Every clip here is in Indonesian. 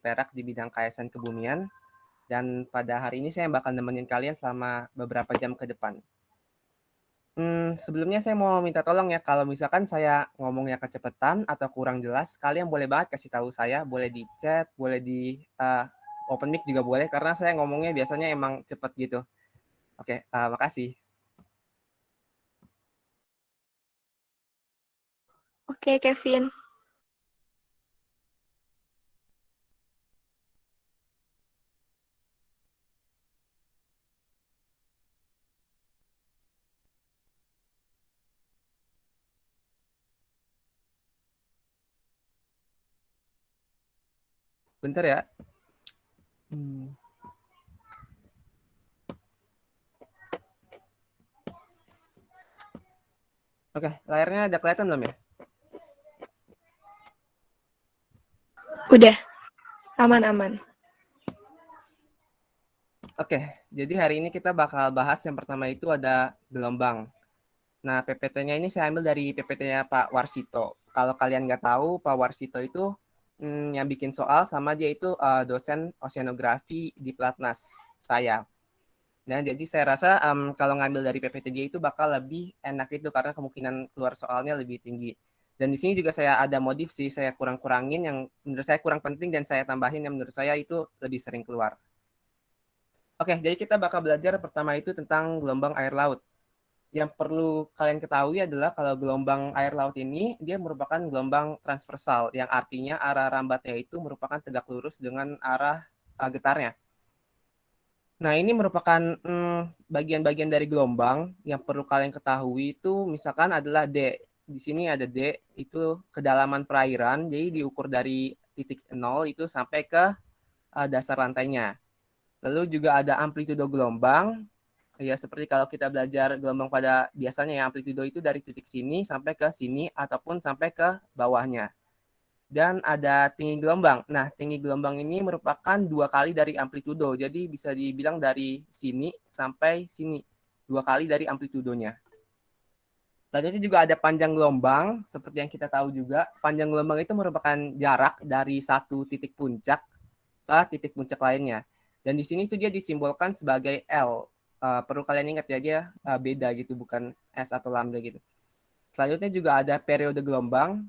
Perak di bidang KSN Kebumian. Dan pada hari ini saya bakal nemenin kalian selama beberapa jam ke depan. Sebelumnya saya mau minta tolong ya, kalau misalkan saya ngomongnya kecepatan atau kurang jelas, kalian boleh banget kasih tahu saya, boleh di chat, boleh di open mic juga boleh, karena saya ngomongnya biasanya emang cepet gitu. Oke, makasih. Oke, Kevin. Bentar ya. Oke, layarnya ada kelihatan belum ya? Udah, aman-aman. Oke, jadi hari ini kita bakal bahas yang pertama itu ada gelombang. Nah, PPT-nya ini saya ambil dari PPT-nya Pak Warsito. Kalau kalian nggak tahu, Pak Warsito itu yang bikin soal sama dia itu dosen oceanografi di Platnas saya. Nah, jadi saya rasa kalau ngambil dari PPT dia itu bakal lebih enak itu karena kemungkinan keluar soalnya lebih tinggi. Dan di sini juga saya ada modif sih, saya kurang-kurangin yang menurut saya kurang penting dan saya tambahin yang menurut saya itu lebih sering keluar. Oke, jadi kita bakal belajar pertama itu tentang gelombang air laut. Yang perlu kalian ketahui adalah kalau gelombang air laut ini dia merupakan gelombang transversal yang artinya arah rambatnya itu merupakan tegak lurus dengan arah getarnya. Nah, ini merupakan bagian-bagian dari gelombang yang perlu kalian ketahui itu misalkan adalah D. Di sini ada D, itu kedalaman perairan, jadi diukur dari titik 0 itu sampai ke dasar lantainya. Lalu juga ada amplitudo gelombang, ya seperti kalau kita belajar gelombang pada biasanya ya amplitudo itu dari titik sini sampai ke sini ataupun sampai ke bawahnya. Dan ada tinggi gelombang. Nah, tinggi gelombang ini merupakan 2 kali dari amplitudo. Jadi bisa dibilang dari sini sampai sini. 2 kali dari amplitudonya. Selanjutnya juga ada panjang gelombang. Seperti yang kita tahu juga, panjang gelombang itu merupakan jarak dari satu titik puncak ke titik puncak lainnya. Dan di sini itu dia disimbolkan sebagai L. Perlu kalian ingat ya, dia beda gitu, bukan S atau lambda gitu. Selanjutnya juga ada periode gelombang.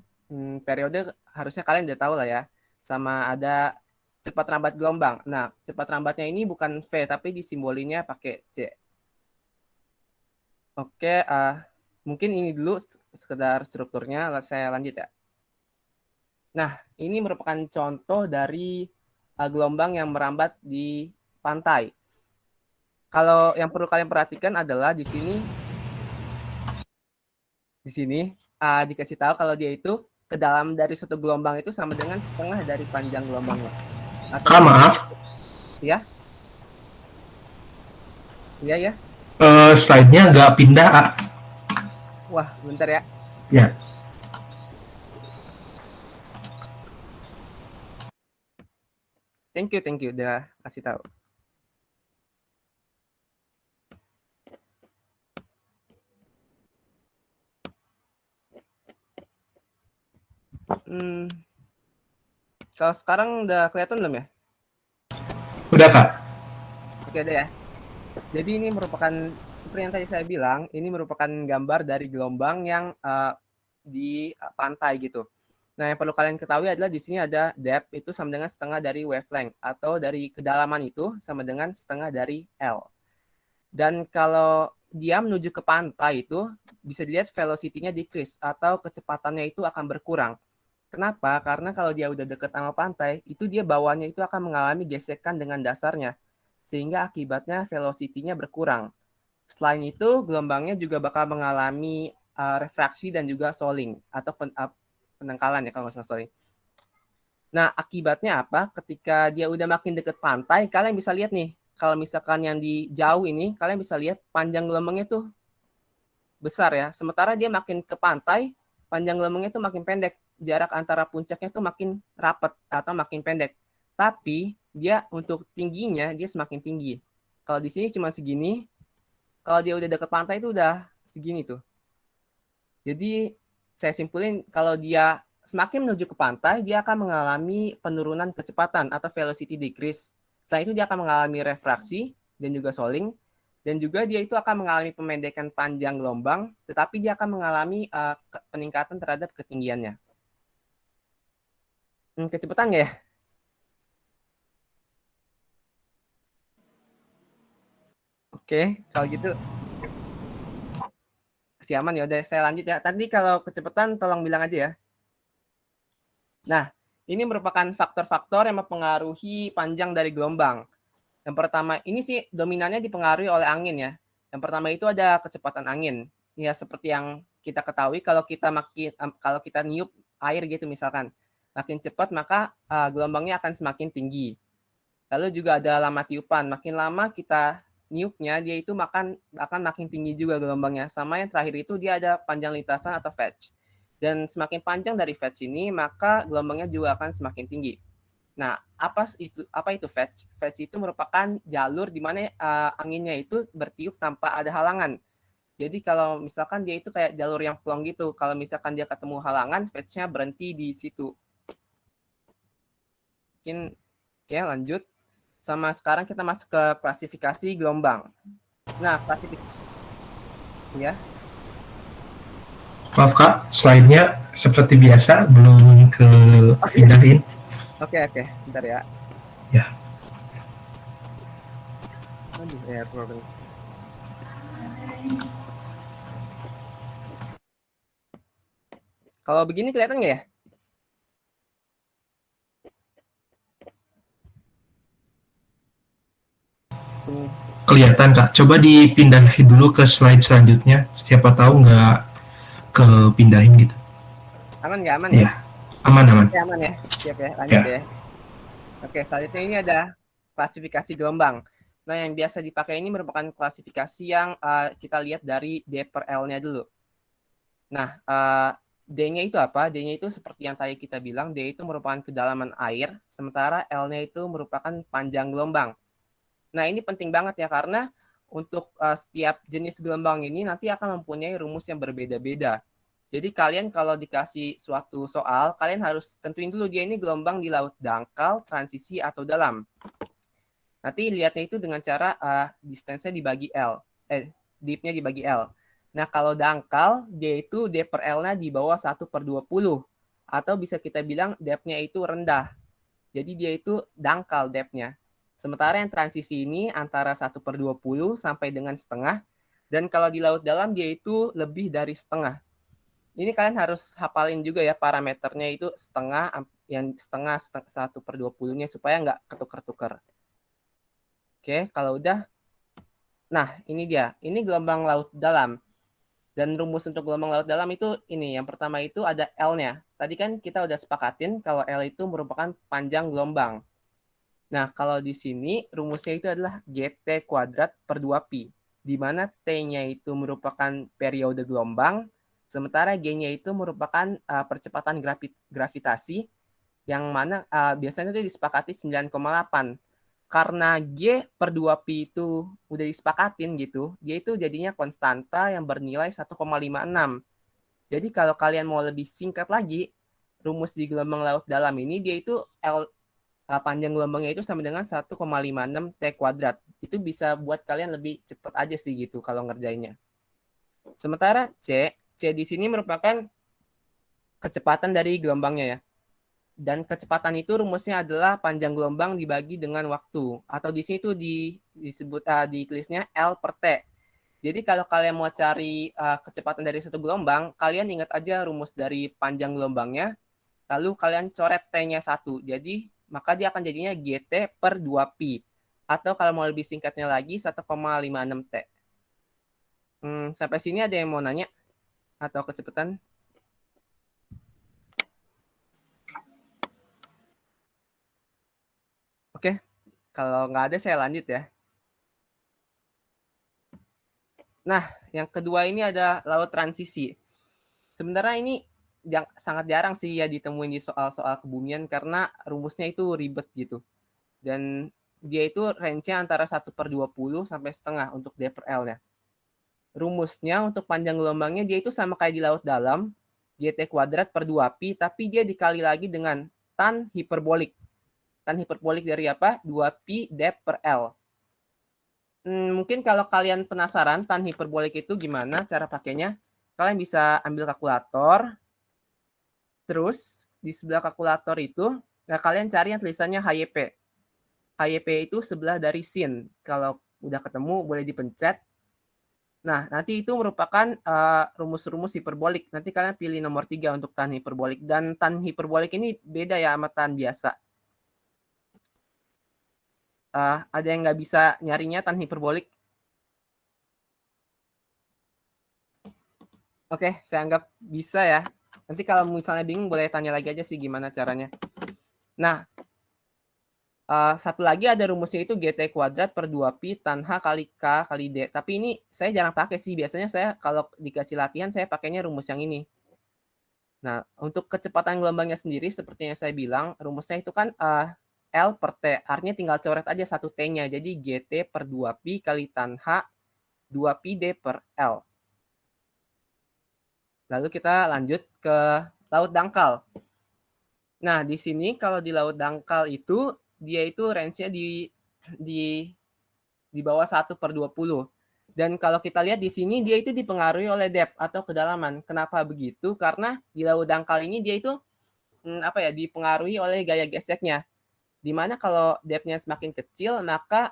Periode harusnya kalian udah tahu lah ya. Sama ada cepat rambat gelombang. Nah, cepat rambatnya ini bukan V, tapi disimbolinya pakai C. Oke, mungkin ini dulu sekedar strukturnya, saya lanjut ya. Nah, ini merupakan contoh dari gelombang yang merambat di pantai. Kalau yang perlu kalian perhatikan adalah di sini dikasih tahu kalau dia itu kedalaman dari satu gelombang itu sama dengan setengah dari panjang gelombangnya. Atau Kak, maaf. Ya, iya ya. Slide-nya nggak pindah, Kak. Wah, bentar ya. Ya. Thank you udah kasih tahu. Kalau sekarang udah kelihatan belum ya? Udah, Kak. Oke deh ya. Jadi ini merupakan seperti yang tadi saya bilang, ini merupakan gambar dari gelombang yang di pantai gitu. Nah, yang perlu kalian ketahui adalah di sini ada depth itu sama dengan setengah dari wavelength atau dari kedalaman itu sama dengan setengah dari L. Dan kalau dia menuju ke pantai itu bisa dilihat velocity-nya decrease atau kecepatannya itu akan berkurang. Kenapa? Karena kalau dia udah deket sama pantai, itu dia bawahnya itu akan mengalami gesekan dengan dasarnya. Sehingga akibatnya velocity-nya berkurang. Selain itu, gelombangnya juga bakal mengalami refraksi dan juga soling atau penangkalan ya kalau nggak salah soling. Nah, akibatnya apa? Ketika dia udah makin deket pantai, kalian bisa lihat nih, kalau misalkan yang di jauh ini, kalian bisa lihat panjang gelombangnya tuh besar ya. Sementara dia makin ke pantai, panjang gelombangnya tuh makin pendek. Jarak antara puncaknya tuh makin rapat atau makin pendek. Tapi dia untuk tingginya dia semakin tinggi. Kalau di sini cuma segini, kalau dia udah deket pantai itu udah segini tuh. Jadi saya simpulin kalau dia semakin menuju ke pantai, dia akan mengalami penurunan kecepatan atau velocity decrease. Selain itu dia akan mengalami refraksi dan juga soling. Dan juga dia itu akan mengalami pemendekan panjang gelombang, tetapi dia akan mengalami peningkatan terhadap ketinggiannya. Kecepatan nggak ya? Oke, kalau gitu masih aman ya. Udah saya lanjut ya. Tadi kalau kecepatan tolong bilang aja ya. Nah, ini merupakan faktor-faktor yang mempengaruhi panjang dari gelombang. Yang pertama, ini sih dominannya dipengaruhi oleh angin ya. Yang pertama itu ada kecepatan angin. Ya seperti yang kita ketahui kalau kita niup air gitu misalkan, makin cepat maka gelombangnya akan semakin tinggi. Lalu juga ada lama tiupan. Makin lama kita niupnya, dia itu akan makin tinggi juga gelombangnya. Sama yang terakhir itu dia ada panjang lintasan atau fetch. Dan semakin panjang dari fetch ini, maka gelombangnya juga akan semakin tinggi. Nah, apa itu fetch? Fetch itu merupakan jalur di mana anginnya itu bertiup tanpa ada halangan. Jadi kalau misalkan dia itu kayak jalur yang plong gitu, kalau misalkan dia ketemu halangan, fetch-nya berhenti di situ. Mungkin oke, lanjut. Sama sekarang kita masuk ke klasifikasi gelombang. Nah, klasifikasi ya. Maaf Kak, slide-nya seperti biasa belum ke pindahin. Oke, bentar ya. Ya. Aduh, error. Kalau begini kelihatan nggak ya? Kelihatan Kak, coba dipindahin dulu ke slide selanjutnya, siapa tahu nggak kepindahin gitu. Aman nggak? Aman ya? Aman. Oke, aman ya. Siap ya, lanjut ya. Oke, selanjutnya ini ada klasifikasi gelombang. Nah, yang biasa dipakai ini merupakan klasifikasi yang kita lihat dari D per L-nya dulu. Nah, D-nya itu apa? D-nya itu seperti yang tadi kita bilang, D itu merupakan kedalaman air, sementara L-nya itu merupakan panjang gelombang. Nah, ini penting banget ya, karena untuk setiap jenis gelombang ini nanti akan mempunyai rumus yang berbeda-beda. Jadi kalian kalau dikasih suatu soal, kalian harus tentuin dulu dia ini gelombang di laut dangkal, transisi, atau dalam. Nanti lihatnya itu dengan cara distance-nya dibagi L. Deep-nya dibagi L. Nah, kalau dangkal, dia itu D per L-nya di bawah 1/20. Atau bisa kita bilang depth-nya itu rendah. Jadi dia itu dangkal depth-nya. Sementara yang transisi ini antara 1/20 sampai dengan setengah. Dan kalau di laut dalam dia itu lebih dari setengah. Ini kalian harus hafalin juga ya parameternya itu setengah, yang setengah 1/20-nya supaya nggak ketukar-tukar. Oke, kalau udah. Nah, ini dia. Ini gelombang laut dalam. Dan rumus untuk gelombang laut dalam itu ini. Yang pertama itu ada L-nya. Tadi kan kita udah sepakatin kalau L itu merupakan panjang gelombang. Nah, kalau di sini rumusnya itu adalah GT kuadrat per 2pi. Di mana T-nya itu merupakan periode gelombang, sementara G-nya itu merupakan percepatan gravitasi, yang mana biasanya itu disepakati 9,8. Karena G per 2pi itu udah disepakatin gitu, dia itu jadinya konstanta yang bernilai 1,56. Jadi kalau kalian mau lebih singkat lagi, rumus di gelombang laut dalam ini dia itu panjang gelombangnya itu sama dengan 1,56 T kuadrat. Itu bisa buat kalian lebih cepat aja sih gitu kalau ngerjainnya. Sementara C di sini merupakan kecepatan dari gelombangnya ya. Dan kecepatan itu rumusnya adalah panjang gelombang dibagi dengan waktu. Atau di sini tuh disebut ditulisnya L per T. Jadi kalau kalian mau cari kecepatan dari satu gelombang, kalian ingat aja rumus dari panjang gelombangnya, lalu kalian coret T-nya 1. Jadi maka dia akan jadinya GT per 2pi. Atau kalau mau lebih singkatnya lagi 1,56 T. Sampai sini ada yang mau nanya? Atau kecepatan? Oke, kalau nggak ada saya lanjut ya. Nah, yang kedua ini ada laut transisi. Sebenarnya ini sangat jarang sih ya ditemuin di soal-soal kebumian karena rumusnya itu ribet gitu. Dan dia itu range-nya antara 1/20 sampai setengah untuk D per L-nya. Rumusnya untuk panjang gelombangnya dia itu sama kayak di laut dalam. GT kuadrat per 2pi, tapi dia dikali lagi dengan tan hiperbolik. Tan hiperbolik dari apa? 2pi dep per L. Mungkin kalau kalian penasaran tan hiperbolik itu gimana cara pakainya, kalian bisa ambil kalkulator. Terus di sebelah kalkulator itu, kalian cari yang tulisannya HYP. HYP itu sebelah dari sin. Kalau udah ketemu, boleh dipencet. Nah, nanti itu merupakan rumus-rumus hiperbolik. Nanti kalian pilih nomor 3 untuk tan hiperbolik. Dan tan hiperbolik ini beda ya sama tan biasa. Ada yang nggak bisa nyarinya tan hiperbolik? Oke, saya anggap bisa ya. Nanti kalau misalnya bingung, boleh tanya lagi aja sih gimana caranya. Nah, satu lagi ada rumusnya itu GT kuadrat per 2pi tan H kali K kali D. Tapi ini saya jarang pakai sih. Biasanya saya kalau dikasih latihan, saya pakainya rumus yang ini. Nah, untuk kecepatan gelombangnya sendiri, seperti yang saya bilang, rumusnya itu kan L per T. Artinya tinggal coret aja satu T-nya. Jadi GT per 2pi kali tan H 2pi D per L. Lalu kita lanjut ke laut dangkal. Nah, di sini kalau di laut dangkal itu, dia itu range-nya di bawah 1/20. Dan kalau kita lihat di sini, dia itu dipengaruhi oleh depth atau kedalaman. Kenapa begitu? Karena di laut dangkal ini dia itu dipengaruhi oleh gaya geseknya. Dimana kalau depth-nya semakin kecil, maka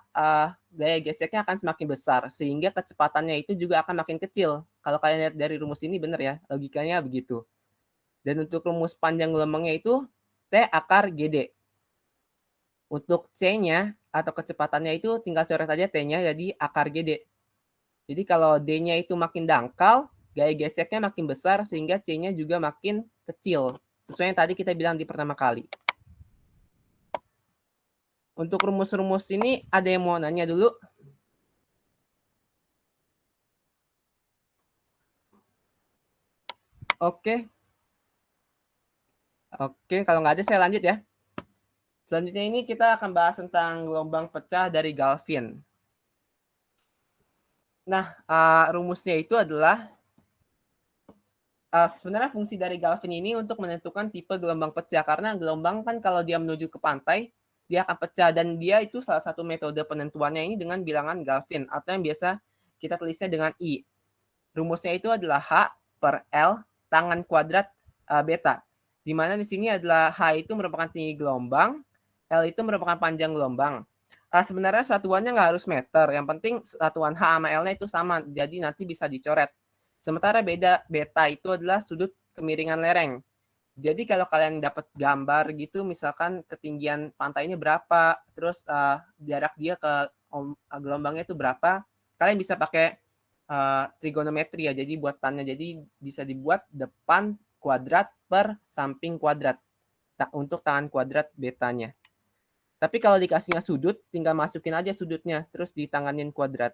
gaya geseknya akan semakin besar. Sehingga kecepatannya itu juga akan makin kecil. Kalau kalian lihat dari rumus ini, benar ya, logikanya begitu. Dan untuk rumus panjang gelombangnya itu T akar GD. Untuk C-nya atau kecepatannya itu tinggal coret aja T-nya jadi akar GD. Jadi kalau D-nya itu makin dangkal, gaya geseknya makin besar sehingga C-nya juga makin kecil. Sesuai yang tadi kita bilang di pertama kali. Untuk rumus-rumus ini ada yang mau nanya dulu? Oke. Oke, kalau nggak ada saya lanjut ya. Selanjutnya ini kita akan bahas tentang gelombang pecah dari Galvin. Nah, rumusnya itu adalah sebenarnya fungsi dari Galvin ini untuk menentukan tipe gelombang pecah. Karena gelombang kan kalau dia menuju ke pantai, dia akan pecah. Dan dia itu salah satu metode penentuannya ini dengan bilangan Galvin. Atau yang biasa kita tulisnya dengan I. Rumusnya itu adalah H per L tangan kuadrat beta. Di mana di sini adalah H itu merupakan tinggi gelombang, L itu merupakan panjang gelombang. Sebenarnya satuannya nggak harus meter, yang penting satuan H sama L-nya itu sama, jadi nanti bisa dicoret. Sementara beta itu adalah sudut kemiringan lereng. Jadi kalau kalian dapat gambar gitu, misalkan ketinggian pantainya berapa, terus jarak dia ke gelombangnya itu berapa, kalian bisa pakai trigonometri ya, jadi buat tannya. Jadi bisa dibuat depan kuadrat per samping kuadrat untuk tangan kuadrat betanya. Tapi kalau dikasihnya sudut, tinggal masukin aja sudutnya, terus ditanganin kuadrat.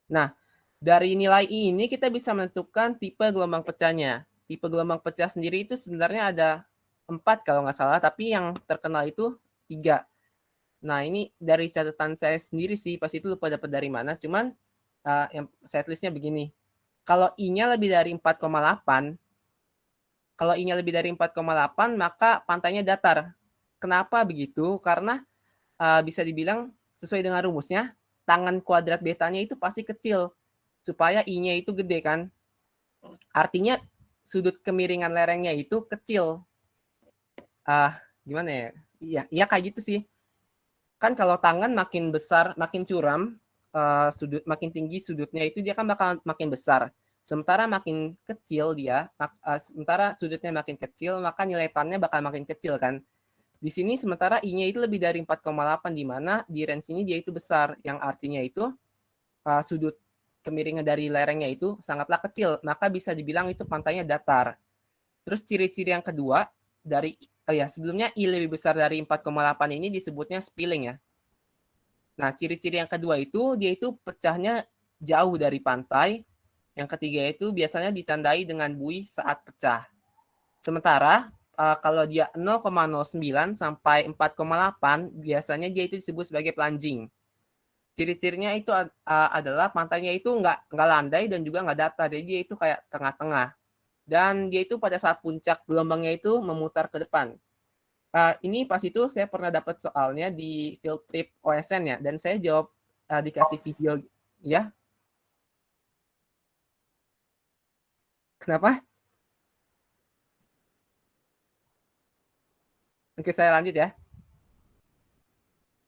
Nah, dari nilai I ini kita bisa menentukan tipe gelombang pecahnya. Tipe gelombang pecah sendiri itu sebenarnya ada 4 kalau nggak salah, tapi yang terkenal itu 3. Nah, ini dari catatan saya sendiri sih, pas itu lupa dapat dari mana. Cuman yang saya tulisnya begini. Kalau I-nya lebih dari 4,8, kalau I-nya lebih dari 4,8, maka pantainya datar. Kenapa begitu? Karena bisa dibilang sesuai dengan rumusnya, tangan kuadrat betanya itu pasti kecil. Supaya I-nya itu gede kan. Artinya sudut kemiringan lerengnya itu kecil. Gimana ya? Iya kayak gitu sih. Kan kalau tangan makin besar, makin curam, sudut makin tinggi sudutnya itu dia kan bakal makin besar. Sementara makin kecil dia, sementara sudutnya makin kecil, maka nilai tannya bakal makin kecil kan. Di sini sementara I-nya itu lebih dari 4,8, di mana di range ini dia itu besar, yang artinya itu sudut kemiringan dari lerengnya itu sangatlah kecil, maka bisa dibilang itu pantainya datar. Terus ciri-ciri yang kedua dari sebelumnya I lebih besar dari 4,8 ini disebutnya spilling ya. Nah, ciri-ciri yang kedua itu dia itu pecahnya jauh dari pantai. Yang ketiga itu biasanya ditandai dengan buih saat pecah. Sementara kalau dia 0,09 sampai 4,8 biasanya dia itu disebut sebagai plunging. Ciri-cirinya itu adalah pantainya itu nggak landai dan juga nggak datar, jadi dia itu kayak tengah-tengah. Dan dia itu pada saat puncak gelombangnya itu memutar ke depan. Ini pas itu saya pernah dapat soalnya di field trip OSN ya, dan saya jawab dikasih video ya. Kenapa? Oke, saya lanjut ya.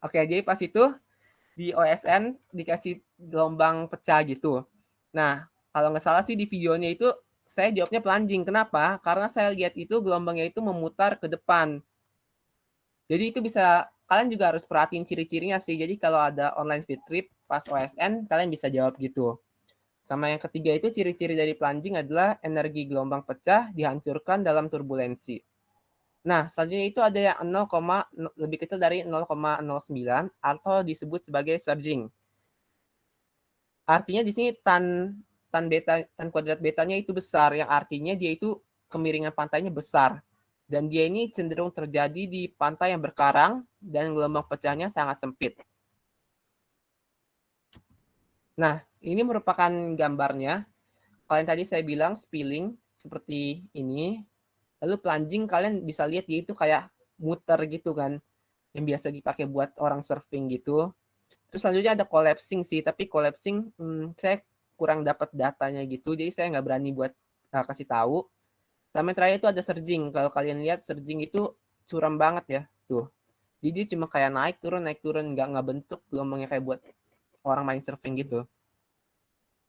Oke, jadi pas itu di OSN dikasih gelombang pecah gitu. Nah, kalau nggak salah sih di videonya itu saya jawabnya plunging. Kenapa? Karena saya lihat itu gelombangnya itu memutar ke depan. Jadi itu bisa, kalian juga harus perhatiin ciri-cirinya sih. Jadi kalau ada online field trip pas OSN, kalian bisa jawab gitu. Sama yang ketiga itu ciri-ciri dari plunging adalah energi gelombang pecah dihancurkan dalam turbulensi. Nah, selanjutnya itu ada yang lebih kecil dari 0,09 atau disebut sebagai surging. Artinya di sini tan kuadrat betanya itu besar, yang artinya dia itu kemiringan pantainya besar. Dan dia ini cenderung terjadi di pantai yang berkarang dan gelombang pecahnya sangat sempit. Nah, ini merupakan gambarnya. Kalian tadi saya bilang spilling seperti ini. Lalu plunging kalian bisa lihat dia itu kayak muter gitu kan. Yang biasa dipakai buat orang surfing gitu. Terus selanjutnya ada collapsing sih, tapi collapsing saya kurang dapat datanya gitu, jadi saya nggak berani buat kasih tahu. Sama yang terakhir itu ada surging. Kalau kalian lihat surging itu curam banget ya, tuh. Jadi dia cuma kayak naik turun, nggak bentuk gelombangnya kayak buat orang main surfing gitu.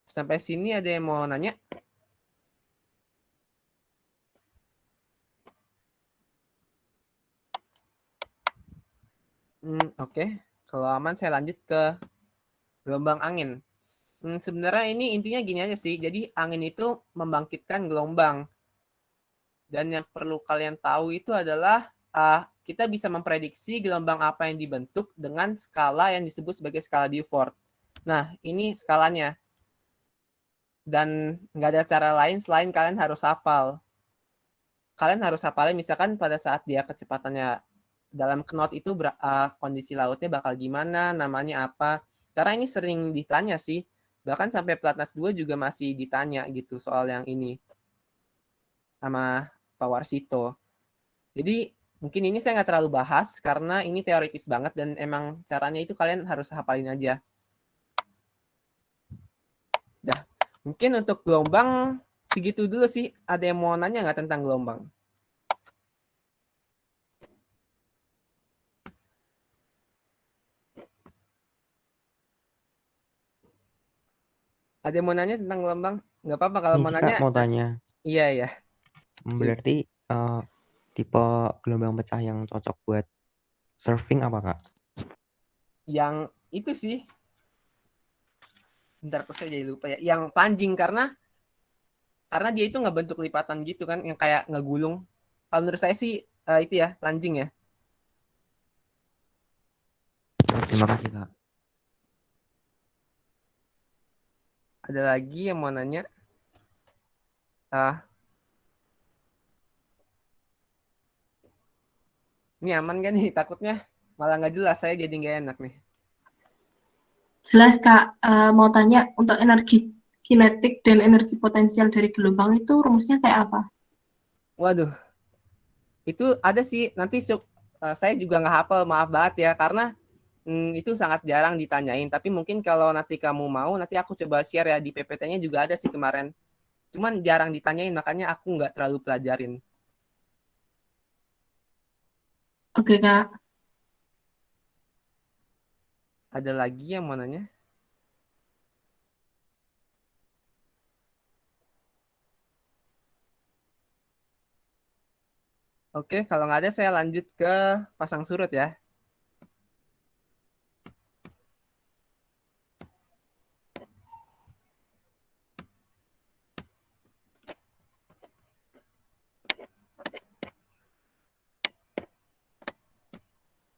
Sampai sini ada yang mau nanya? Oke. Kalau aman saya lanjut ke gelombang angin. Sebenarnya ini intinya gini aja sih. Jadi angin itu membangkitkan gelombang. Dan yang perlu kalian tahu itu adalah kita bisa memprediksi gelombang apa yang dibentuk dengan skala yang disebut sebagai skala Beaufort. Nah, ini skalanya. Dan nggak ada cara lain selain kalian harus hafal. Kalian harus hafalnya misalkan pada saat dia kecepatannya dalam knot itu kondisi lautnya bakal gimana, namanya apa. Karena ini sering ditanya sih. Bahkan sampai Pelatnas 2 juga masih ditanya gitu soal yang ini sama Pak Warsito. Jadi mungkin ini saya nggak terlalu bahas karena ini teoritis banget dan emang caranya itu kalian harus hafalin aja. Dah, mungkin untuk gelombang segitu dulu sih. Ada yang mau nanya nggak tentang gelombang? Ada yang mau nanya tentang gelombang? Nggak apa-apa kalau Ini mau sih nanya. Kak mau tanya. Iya, iya. Berarti tipe gelombang pecah yang cocok buat surfing apa Kak? Yang itu sih. Bentar, kok saya jadi lupa ya. Yang plunging karena dia itu nggak bentuk lipatan gitu kan, yang kayak ngegulung. Kalau menurut saya sih itu ya, plunging ya. Terima kasih Kak. Ada lagi yang mau nanya? Ini aman kan nih? Takutnya malah nggak jelas, saya jadi nggak enak nih. Jelas Kak, mau tanya untuk energi kinetik dan energi potensial dari gelombang itu rumusnya kayak apa? Waduh, itu ada sih. Nanti saya juga nggak hafal, maaf banget ya, karena itu sangat jarang ditanyain. Tapi mungkin kalau nanti kamu mau, nanti aku coba share ya, di PPT-nya juga ada sih kemarin. Cuman jarang ditanyain, makanya aku nggak terlalu pelajarin. Oke Kak. Ada lagi yang mau nanya? Oke, kalau nggak ada saya lanjut ke pasang surut ya.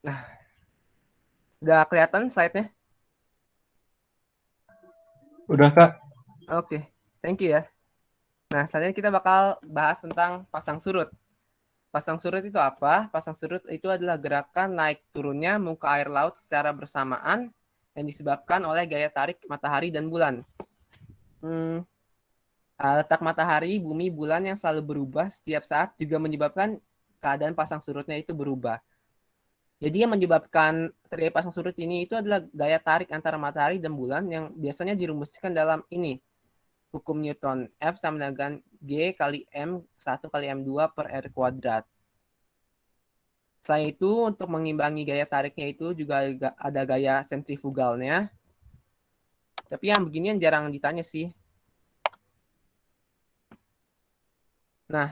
Nah, udah kelihatan slide-nya? Udah Kak. Oke, thank you ya. Nah, selanjutnya kita bakal bahas tentang pasang surut. Pasang surut itu apa? Pasang surut itu adalah gerakan naik turunnya muka air laut secara bersamaan yang disebabkan oleh gaya tarik matahari dan bulan. Letak matahari, bumi, bulan yang selalu berubah setiap saat juga menyebabkan keadaan pasang surutnya itu berubah. Jadi yang menyebabkan terjadi pasang surut ini itu adalah gaya tarik antara matahari dan bulan yang biasanya dirumuskan dalam ini. Hukum Newton, F sama dengan G kali M1 kali M2 per R kuadrat. Selain itu, untuk mengimbangi gaya tariknya itu juga ada gaya sentrifugalnya. Tapi yang beginian jarang ditanya sih. Nah,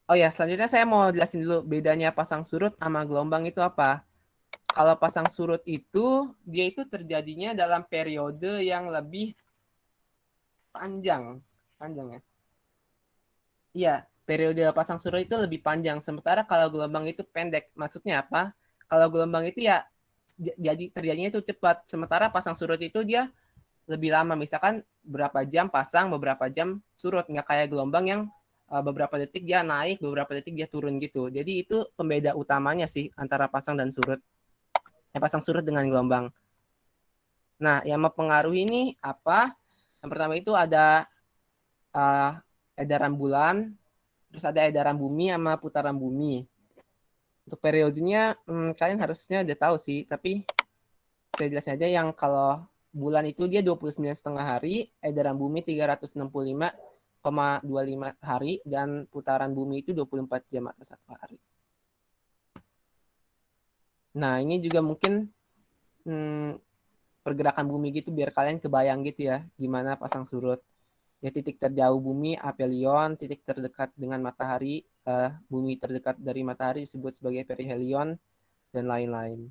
oh ya, selanjutnya saya mau jelasin dulu bedanya pasang surut sama gelombang itu apa. Kalau pasang surut itu, dia itu terjadinya dalam periode yang lebih panjang. Panjang ya? Iya, periode pasang surut itu lebih panjang. Sementara kalau gelombang itu pendek. Maksudnya apa? Kalau gelombang itu ya jadi terjadinya itu cepat. Sementara pasang surut itu dia lebih lama. Misalkan berapa jam pasang, beberapa jam surut. Nggak kayak gelombang yang beberapa detik dia naik, beberapa detik dia turun gitu. Jadi itu pembeda utamanya sih antara pasang dan surut. Pasang surut dengan gelombang. Nah, yang mempengaruhi ini apa? Yang pertama itu ada edaran bulan, terus ada edaran bumi sama putaran bumi. Untuk periodenya kalian harusnya udah tahu sih, tapi saya jelasin aja yang kalau bulan itu dia 29,5 hari, edaran bumi 365,25 hari, dan putaran bumi itu 24 jam atau 1 hari. Nah, ini juga mungkin pergerakan bumi gitu biar kalian kebayang gitu ya, gimana pasang surut. Ya, titik terjauh bumi, aphelion, titik terdekat dengan matahari, bumi terdekat dari matahari disebut sebagai perihelion, dan lain-lain.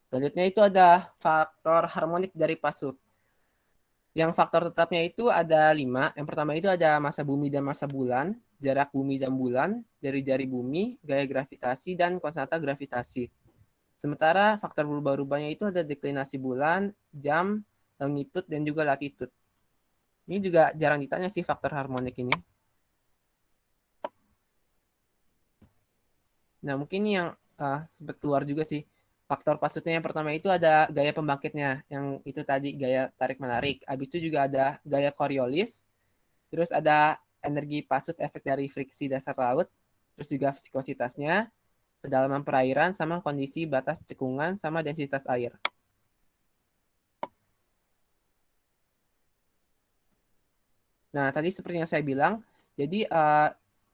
Selanjutnya itu ada faktor harmonik dari pasut. Yang faktor tetapnya itu ada 5. Yang pertama itu ada massa bumi dan massa bulan, jarak bumi dan bulan, jari-jari bumi, gaya gravitasi, dan konstanta gravitasi. Sementara faktor berubah-ubahnya itu ada deklinasi bulan, jam, longitude, dan juga latitude. Ini juga jarang ditanya sih faktor harmonik ini. Nah, mungkin ini yang sempat keluar juga sih. Faktor pasutnya yang pertama itu ada gaya pembangkitnya, yang itu tadi gaya tarik-menarik. Habis itu juga ada gaya Coriolis, terus ada energi pasut efek dari friksi dasar laut, terus juga viskositasnya, kedalaman perairan, sama kondisi batas cekungan, sama densitas air. Nah, tadi seperti yang saya bilang, jadi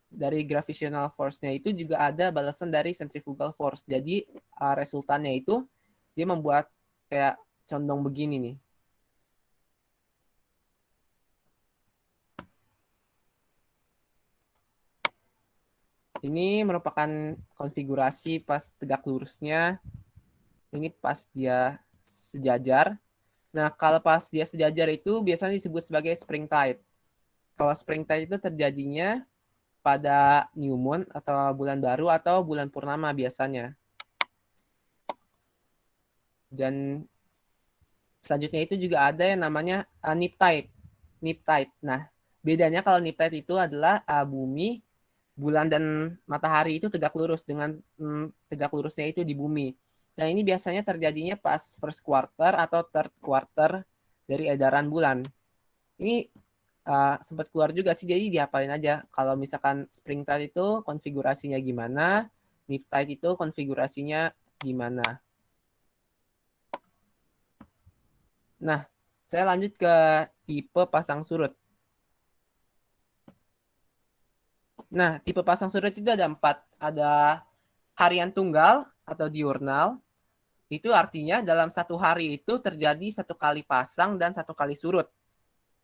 dari gravitational force-nya itu juga ada balasan dari centrifugal force. Jadi resultannya itu dia membuat kayak condong begini nih. Ini merupakan konfigurasi pas tegak lurusnya. Ini pas dia sejajar. Nah, kalau pas dia sejajar itu biasanya disebut sebagai spring tide. Kalau spring tide itu terjadinya pada new moon atau bulan baru atau bulan purnama biasanya. Dan selanjutnya itu juga ada yang namanya nip tide. Nip tide. Nah, bedanya kalau nip tide itu adalah bumi, bulan, dan matahari itu tegak lurus dengan tegak lurusnya itu di bumi. Nah, ini biasanya terjadinya pas first quarter atau third quarter dari edaran bulan. Ini sempat keluar juga sih, jadi dihafalin aja. Kalau misalkan spring tide itu konfigurasinya gimana, nip tide itu konfigurasinya gimana. Nah, saya lanjut ke tipe pasang surut. Nah, tipe pasang surut itu ada 4. Ada harian tunggal atau diurnal. Itu artinya dalam satu hari itu terjadi 1 kali pasang dan 1 kali surut.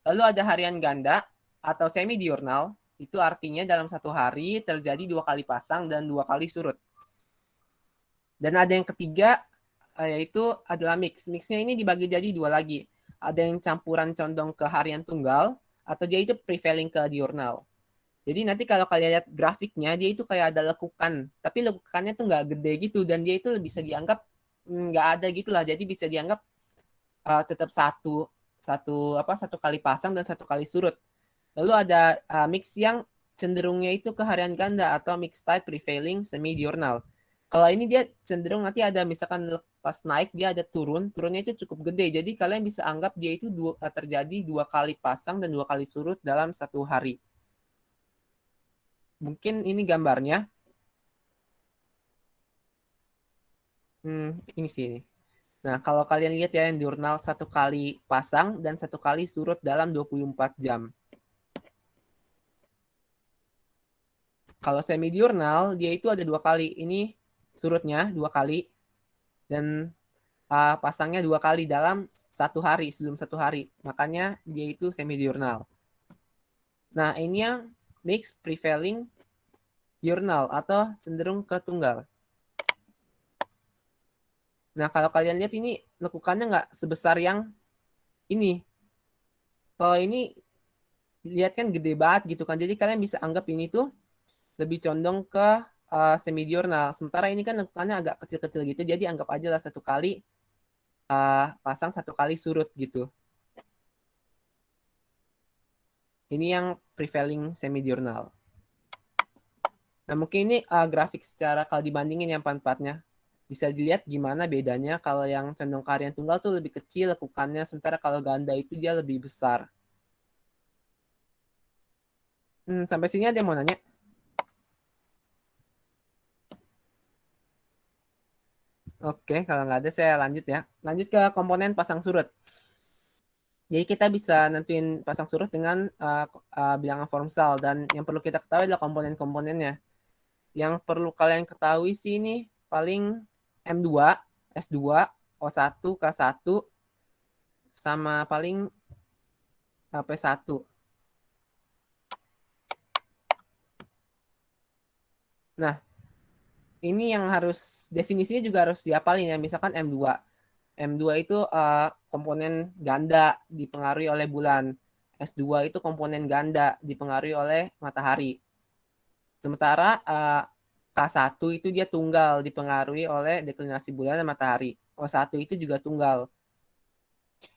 Lalu ada harian ganda atau semi diurnal. Itu artinya dalam satu hari terjadi 2 kali pasang dan 2 kali surut. Dan ada yang ketiga, yaitu adalah mix. Mixnya ini dibagi jadi 2 lagi. Ada yang campuran condong ke harian tunggal, atau dia itu prevailing ke diurnal. Jadi nanti kalau kalian lihat grafiknya, dia itu kayak ada lekukan. Tapi lekukannya tuh nggak gede gitu, dan dia itu bisa dianggap nggak ada gitu lah. Jadi bisa dianggap tetap satu kali pasang dan 1 kali surut. Lalu ada mix yang cenderungnya itu ke harian ganda atau mixed tide prevailing semi diurnal. Kalau ini dia cenderung nanti ada misalkan pas naik dia ada turunnya itu cukup gede. Jadi kalian bisa anggap dia itu terjadi 2 kali pasang dan 2 kali surut dalam 1 hari. Mungkin ini gambarnya. Ini sih. Nah, kalau kalian lihat ya, diurnal 1 kali pasang dan 1 kali surut dalam 24 jam. Kalau semi diurnal, dia itu ada 2 kali. Ini surutnya 2 kali. Dan pasangnya 2 kali dalam 1 hari, sebelum 1 hari. Makanya dia itu semi diurnal. Nah, ini yang mixed prevailing diurnal atau cenderung ke tunggal. Nah, kalau kalian lihat ini lekukannya nggak sebesar yang ini. Kalau ini lihat kan gede banget gitu kan. Jadi kalian bisa anggap ini tuh lebih condong ke semi diurnal. Sementara ini kan lekukannya agak kecil-kecil gitu. Jadi anggap aja lah 1 kali pasang 1 kali surut gitu. Ini yang prevailing semi diurnal. Nah, mungkin ini grafik secara kalau dibandingin yang 4-4-nya. Bisa dilihat gimana bedanya kalau yang condong ke harian tunggal tuh lebih kecil lekukannya, sementara kalau ganda itu dia lebih besar. Sampai sini ada yang mau nanya? Oke, kalau nggak ada saya lanjut ya. Lanjut ke komponen pasang surut. Jadi kita bisa nentuin pasang surut dengan bilangan formsal, dan yang perlu kita ketahui adalah komponen-komponennya. Yang perlu kalian ketahui sih ini paling M2, S2, O1, K1, sama paling P1. Nah, ini yang harus, definisinya juga harus dihafalin ya. Misalkan M2. M2 itu komponen ganda dipengaruhi oleh bulan. S2 itu komponen ganda dipengaruhi oleh matahari. Sementara K1 itu dia tunggal dipengaruhi oleh deklinasi bulan dan matahari. O1 itu juga tunggal.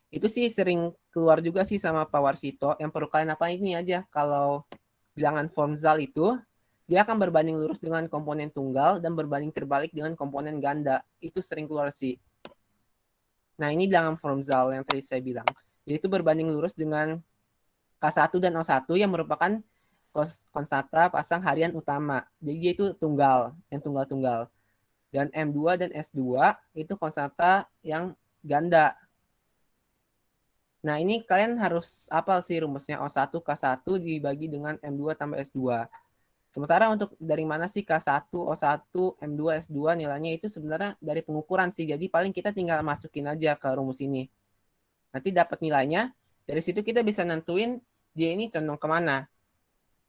Itu sih sering keluar juga sih sama Pak Warsito. Yang perlu kalian apa ini aja. Kalau bilangan Formsal itu, dia akan berbanding lurus dengan komponen tunggal dan berbanding terbalik dengan komponen ganda. Itu sering keluar sih. Nah, ini bilangan Formsal yang tadi saya bilang. Yaitu berbanding lurus dengan K1 dan O1 yang merupakan konstanta pasang harian utama. Jadi dia itu tunggal, yang tunggal-tunggal. Dan M2 dan S2 itu konstanta yang ganda. Nah, ini kalian harus hafal sih rumusnya. O1 K1 dibagi dengan M2 tambah S2. Sementara untuk dari mana sih K1, O1, M2, S2 nilainya itu sebenarnya dari pengukuran sih. Jadi paling kita tinggal masukin aja ke rumus ini. Nanti dapat nilainya. Dari situ kita bisa nentuin dia ini condong kemana.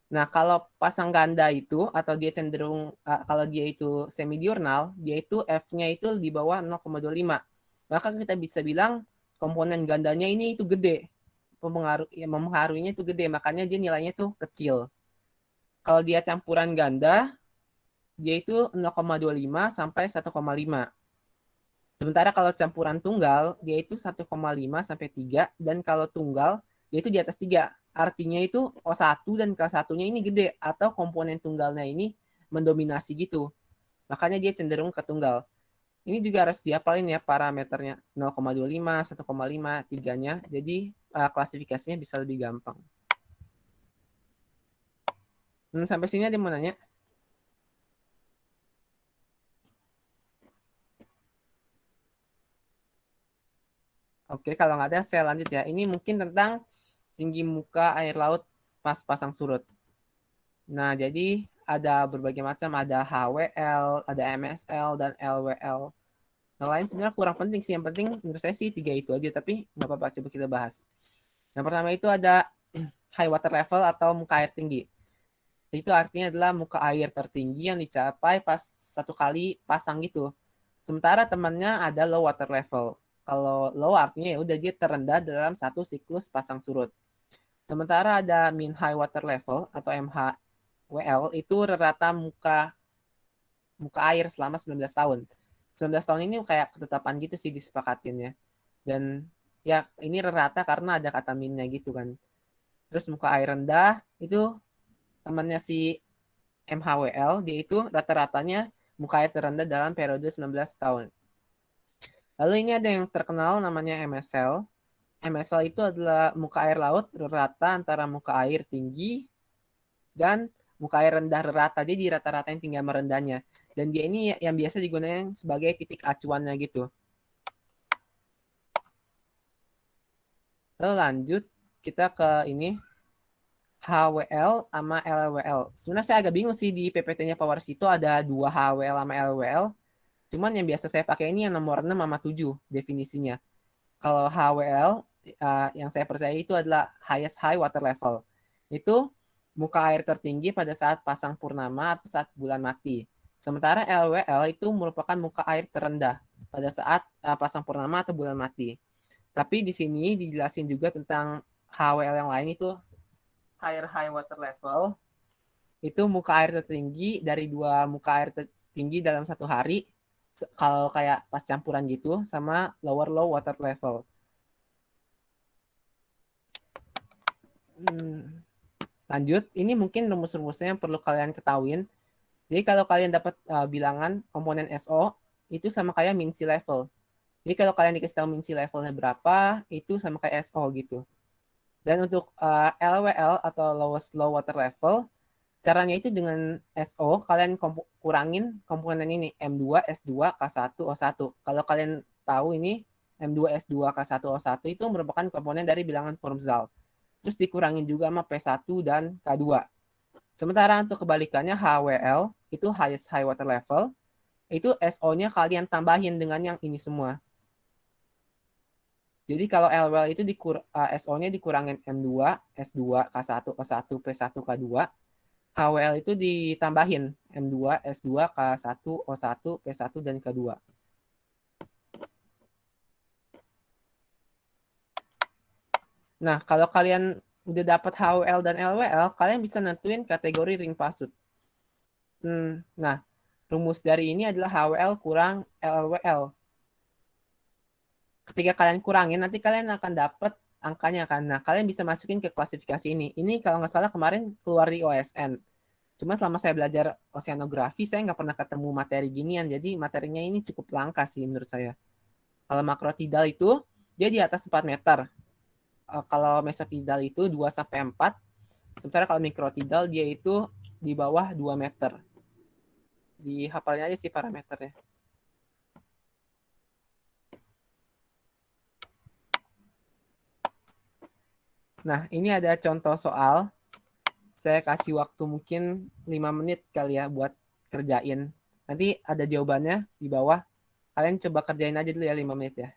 Nah, kalau pasang ganda itu, atau dia cenderung, kalau dia itu semi diurnal, dia itu F-nya itu di bawah 0,25. Maka kita bisa bilang komponen gandanya ini itu gede. Mempengaruhinya itu gede, makanya dia nilainya tuh kecil. Kalau dia campuran ganda, dia itu 0,25 sampai 1,5. Sementara kalau campuran tunggal, dia itu 1,5 sampai 3. Dan kalau tunggal, dia itu di atas 3. Artinya itu O1 dan K1-nya ini gede. Atau komponen tunggalnya ini mendominasi gitu. Makanya dia cenderung ke tunggal. Ini juga harus dihafalin ya parameternya. 0,25, 1,5, 3-nya. Jadi klasifikasinya bisa lebih gampang. Sampai sini ada yang mau nanya? Oke, kalau nggak ada saya lanjut ya. Ini mungkin tentang tinggi muka air laut pas pasang surut. Nah, jadi ada berbagai macam, ada HWL, ada MSL, dan LWL. Yang lain sebenarnya kurang penting sih. Yang penting menurut saya sih 3 itu aja, tapi nggak apa-apa, coba kita bahas. Yang pertama itu ada high water level atau muka air tinggi. Itu artinya adalah muka air tertinggi yang dicapai pas 1 kali pasang gitu. Sementara temannya ada low water level. Kalau low artinya ya udah dia terendah dalam 1 siklus pasang surut. Sementara ada mean high water level atau MHWL itu rata muka air selama 19 tahun. 19 tahun ini kayak ketetapan gitu sih disepakatinnya. Dan ya ini rata karena ada kata minnya gitu kan. Terus muka air rendah itu temannya si MHWL, dia itu rata-ratanya muka air terendah dalam periode 19 tahun. Lalu ini ada yang terkenal namanya MSL. MSL itu adalah muka air laut rata antara muka air tinggi dan muka air rendah rata. Jadi di rata-ratain tinggi sama rendahnya. Dan dia ini yang biasa digunakan sebagai titik acuannya gitu. Lalu lanjut kita ke ini HWL sama LWL. Sebenarnya saya agak bingung sih di PPT-nya Pak Warsito ada 2 HWL sama LWL. Cuman yang biasa saya pakai ini yang nomor 6 sama 7 definisinya. Kalau HWL yang saya percaya itu adalah highest high water level. Itu muka air tertinggi pada saat pasang purnama atau saat bulan mati. Sementara LWL itu merupakan muka air terendah pada saat pasang purnama atau bulan mati. Tapi di sini dijelasin juga tentang HWL yang lain itu higher high water level. Itu muka air tertinggi dari 2 muka air tertinggi dalam satu hari. Kalau kayak pas campuran gitu sama lower low water level. Lanjut, ini mungkin rumus-rumusnya yang perlu kalian ketahuin. Jadi kalau kalian dapat bilangan komponen SO, itu sama kayak min sea level. Jadi kalau kalian dikasih tahu min sea levelnya berapa, itu sama kayak SO gitu. Dan untuk LWL atau lowest low water level, caranya itu dengan SO, kalian kurangin komponen ini, M2, S2, K1, O1. Kalau kalian tahu ini, M2, S2, K1, O1 itu merupakan komponen dari bilangan Formzal. Terus dikurangin juga sama P1 dan K2. Sementara untuk kebalikannya HWL, itu highest high water level, itu SO-nya kalian tambahin dengan yang ini semua. Jadi kalau LWL itu SO-nya dikurangin M2, S2, K1, O1, P1, K2. HWL itu ditambahin M2, S2, K1, O1, P1, dan K2. Nah, kalau kalian udah dapat HWL dan LWL, kalian bisa nentuin kategori ring pasut. Nah, rumus dari ini adalah HWL kurang LWL. Ketika kalian kurangin, nanti kalian akan dapat angkanya kan. Nah, kalian bisa masukin ke klasifikasi ini. Ini kalau nggak salah kemarin keluar di OSN. Cuma selama saya belajar oceanografi, saya nggak pernah ketemu materi ginian. Jadi materinya ini cukup langka sih menurut saya. Kalau makrotidal itu, dia di atas 4 meter. Kalau mesotidal itu 2-4. Sementara kalau mikrotidal, dia itu di bawah 2 meter. Dihafalnya aja sih parameternya. Nah, ini ada contoh soal. Saya kasih waktu mungkin 5 menit kali ya buat kerjain. Nanti ada jawabannya di bawah. Kalian coba kerjain aja dulu ya 5 menit ya.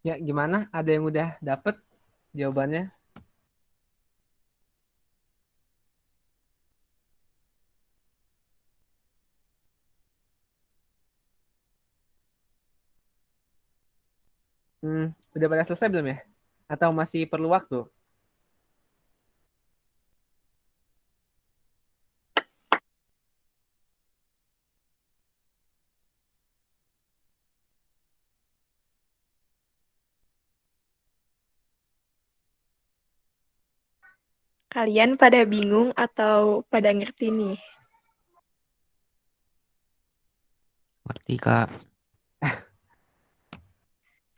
Ya, gimana? Ada yang udah dapet jawabannya? Udah pada selesai belum ya? Atau masih perlu waktu? Kalian pada bingung atau pada ngerti nih? Ngerti, Kak.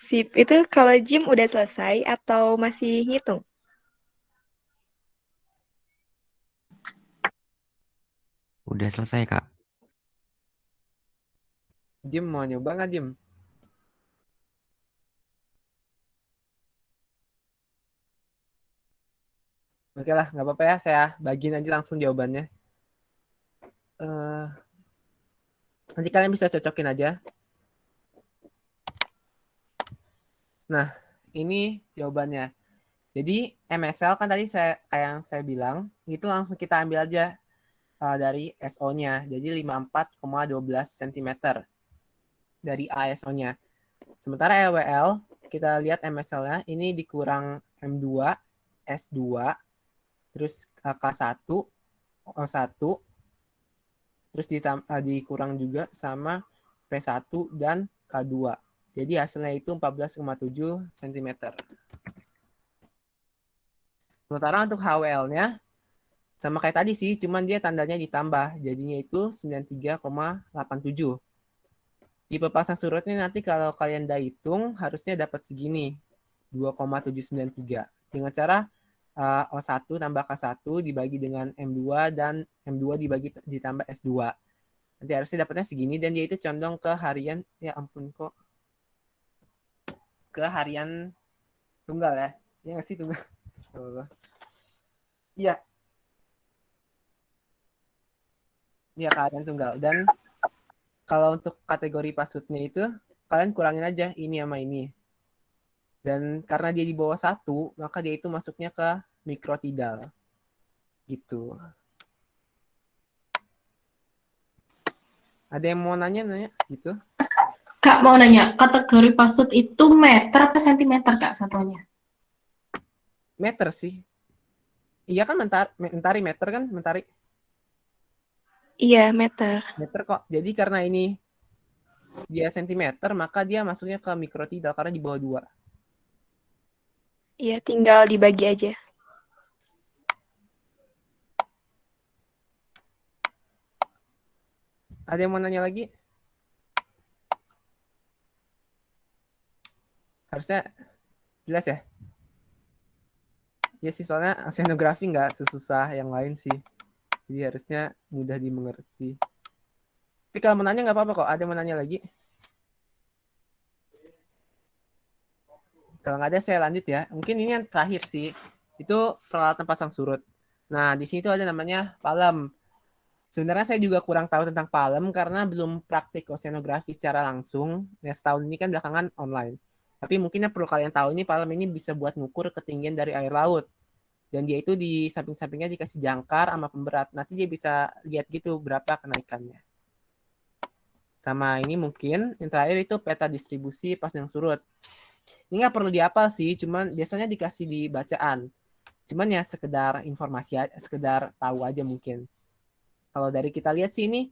Sip, itu kalau gym udah selesai atau masih ngitung? Udah selesai, Kak. Jim mau nyoba nggak, Jim? Oke lah, nggak apa-apa ya. Saya bagiin aja langsung jawabannya. Eh, nanti kalian bisa cocokin aja. Nah, ini jawabannya. Jadi MSL kan tadi kayak yang saya bilang, itu langsung kita ambil aja dari SO-nya. Jadi 54,12 cm dari ASO-nya. Sementara LWL, kita lihat MSL-nya, ini dikurang M2, S2, terus K1, O1, terus dikurang juga sama P1 dan K2. Jadi hasilnya itu 14,7 cm. Sementara untuk HWL-nya sama kayak tadi sih, cuman dia tandanya ditambah. Jadinya itu 93,87. Tipe pasang surutnya nanti kalau kalian udah hitung, harusnya dapat segini. 2,793. Dengan cara O1 tambah K1 dibagi dengan M2 dan M2 dibagi ditambah S2. Nanti harusnya dapatnya segini dan dia itu condong ke harian, ya ampun kok, ke harian tunggal ya. Ya nggak sih tunggal? Iya, iya ke harian tunggal. Dan kalau untuk kategori pasutnya itu, kalian kurangin aja ini sama ini. Dan karena dia di bawah 1, maka dia itu masuknya ke mikrotidal. Gitu. Ada yang mau nanya gitu? Kak mau nanya, kategori pasut itu meter apa sentimeter Kak satunya? Meter sih. Iya kan mentari meter kan mentari. Iya, meter. Meter kok. Jadi karena ini dia sentimeter, maka dia masuknya ke mikrotidal karena di bawah 2. Iya, tinggal dibagi aja. Ada yang mau nanya lagi? Harusnya jelas ya? Ya sih, soalnya oceanografi nggak sesusah yang lain sih. Jadi harusnya mudah dimengerti. Tapi kalau mau nanya nggak apa-apa kok. Ada yang mau nanya lagi? Kalau nggak ada saya lanjut ya. Mungkin ini yang terakhir sih. Itu peralatan pasang surut. Nah, di sini tuh ada namanya palem. Sebenarnya saya juga kurang tahu tentang palem karena belum praktik oceanografi secara langsung. Ya, setahun ini kan belakangan online. Tapi mungkin yang perlu kalian tahu ini palem ini bisa buat ngukur ketinggian dari air laut. Dan dia itu di samping-sampingnya dikasih jangkar sama pemberat. Nanti dia bisa lihat gitu berapa kenaikannya. Sama ini mungkin yang terakhir itu peta distribusi pasang surut. Ini nggak perlu dihafal sih, cuman biasanya dikasih di bacaan. Cuman ya sekedar informasi, sekedar tahu aja mungkin. Kalau dari kita lihat sih ini,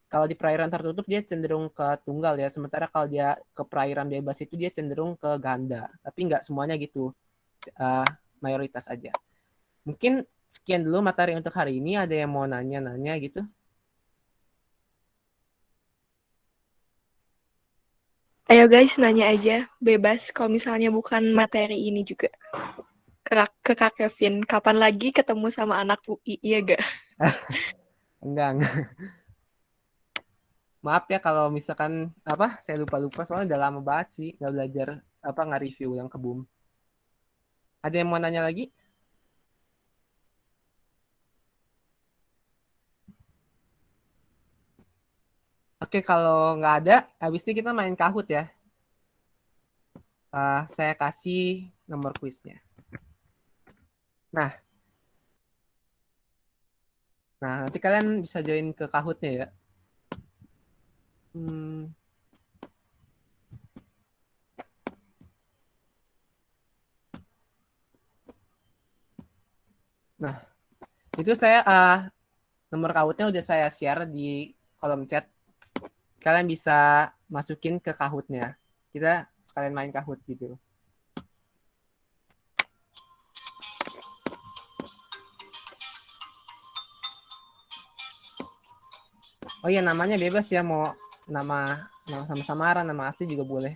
kalau di perairan tertutup dia cenderung ke tunggal ya, sementara kalau dia ke perairan bebas itu dia cenderung ke ganda. Tapi nggak semuanya gitu, uh, mayoritas aja. Mungkin sekian dulu materi untuk hari ini. Ada yang mau nanya-nanya gitu? Ayo guys, nanya aja. Bebas kalau misalnya bukan materi ini juga. Ke Kak Kevin, kapan lagi ketemu sama anak UI, iya gak? Enggak. Maaf ya kalau misalkan apa saya lupa-lupa soalnya udah lama banget sih nggak belajar apa nggak review yang ke BUM. Ada yang mau nanya lagi? Oke, kalau nggak ada, habis ini kita main Kahoot ya. saya kasih nomor kuisnya. Nah, nanti kalian bisa join ke Kahoot-nya ya. Nah, itu saya nomor Kahoot-nya udah saya share di kolom chat. Kalian bisa masukin ke Kahoot-nya. Kita sekalian main Kahoot gitu. Oh iya, namanya bebas ya, mau nama sama samaran, nama asli juga boleh.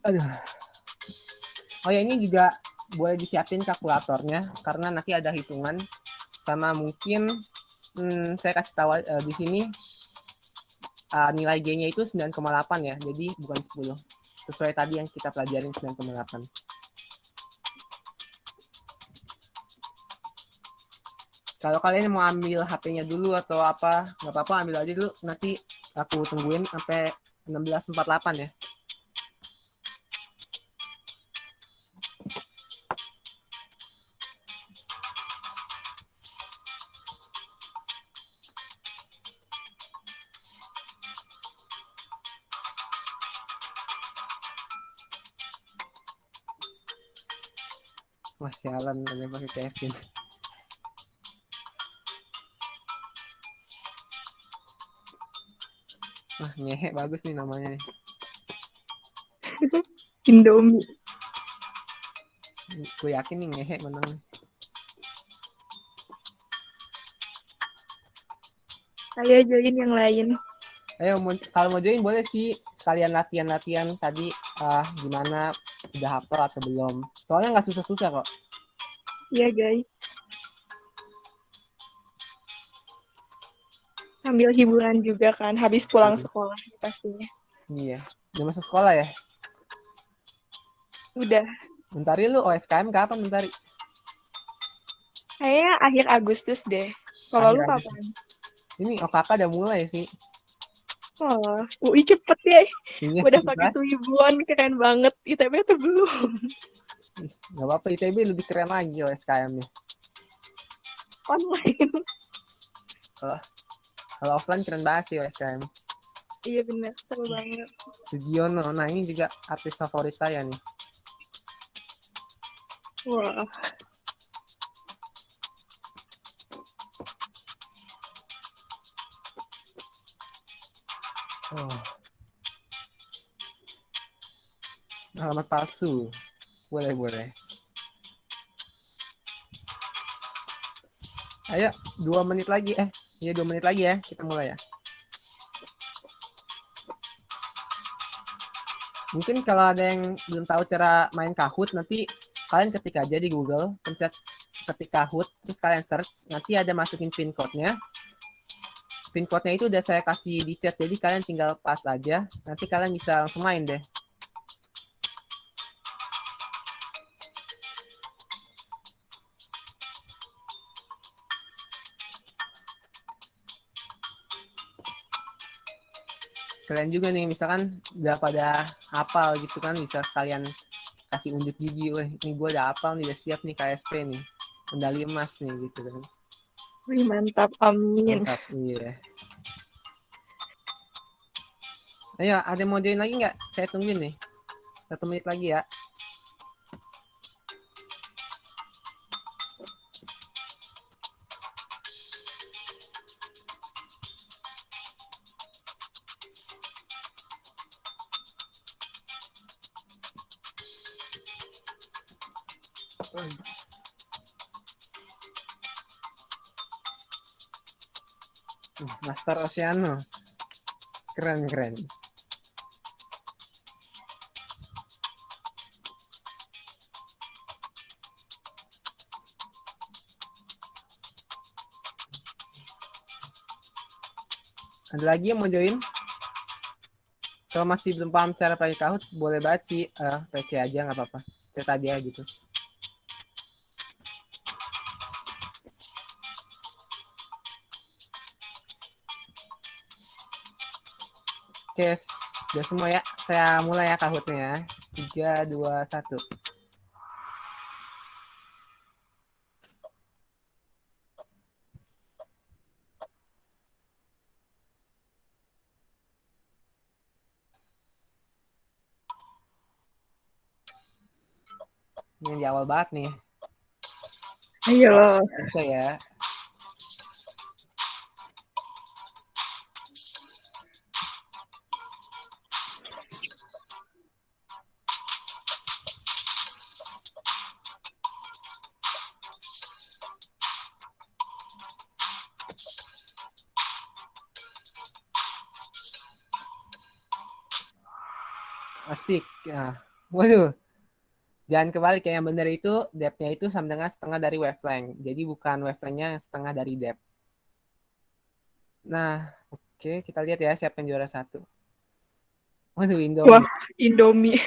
Aduh. Oh ya, ini juga boleh disiapin kalkulatornya karena nanti ada hitungan sama mungkin saya kasih tahu di sini nilai G-nya itu 9,8 ya, jadi bukan 10. Sesuai tadi yang kita pelajarin 9,8. Kalau kalian mau ambil HP-nya dulu atau apa, nggak apa-apa, ambil aja dulu. Nanti aku tungguin sampai 16.48 ya. Wah, sialan ada pakai Kevin. Wah, ngehe bagus nih namanya nih. Indomie. Gue yakin nih ngehe menang. Ayo join yang lain. Ayo, kalau mau join boleh sih, sekalian latihan-latihan tadi gimana, udah hafal atau belum. Soalnya nggak susah-susah kok. Iya guys. Ambil hiburan juga kan, habis pulang sekolah pastinya. Iya. Udah masuk sekolah ya? Udah. Mentari lu OSKM kapan, Mentari? Kayaknya akhir Agustus deh. Kalau lu kapan? Ini OKK udah mulai sih. Oh, UI cepet ya. Iya, Udah pakai ribuan, keren banget. ITB tuh belum. Gak apa-apa, ITB lebih keren lagi OSKM-nya. Online. Kalau offline keren banget sih OSKM. Iya bener, seru banget. Sugiono, nah ini juga artis favorit saya nih. Wah. Oh. Alamat palsu. Boleh. Ayo, 2 menit lagi. 2 menit lagi ya. Kita mulai ya. Mungkin kalau ada yang belum tahu cara main Kahoot, nanti kalian ketik aja di Google, pencet ketik Kahoot, terus kalian search, nanti ada masukin pin code-nya. Pin code-nya itu udah saya kasih di chat, jadi kalian tinggal pas aja, nanti kalian bisa langsung main deh. Kalian juga nih, misalkan udah pada hafal gitu kan, bisa sekalian kasih unjuk gigi, weh ini gue udah hafal nih, udah siap nih KSP nih, medali emas nih gitu kan. Wih mantap, amin. Mantap, iya. Ayo, ada mau join lagi nggak? Saya tungguin nih. 1 menit lagi ya. Master Oceano. Keren. Ada lagi yang mau join? Kalau masih belum paham cara pakai Kahoot, boleh banget sih PC aja, nggak apa-apa. Chat aja gitu. Oke, sudah semua ya. Saya mulai ya Kahutnya ya. 3, 2, 1. Ini di awal banget nih. Ayo. Bisa ya. Asik. Nah, waduh. Jangan kebalik ya, yang benar itu depth-nya itu sama dengan setengah dari wavelength. Jadi bukan wavelength-nya yang setengah dari depth. Nah, oke, kita lihat ya siapa yang juara 1. Waduh, Indomie. Wah, Indomie.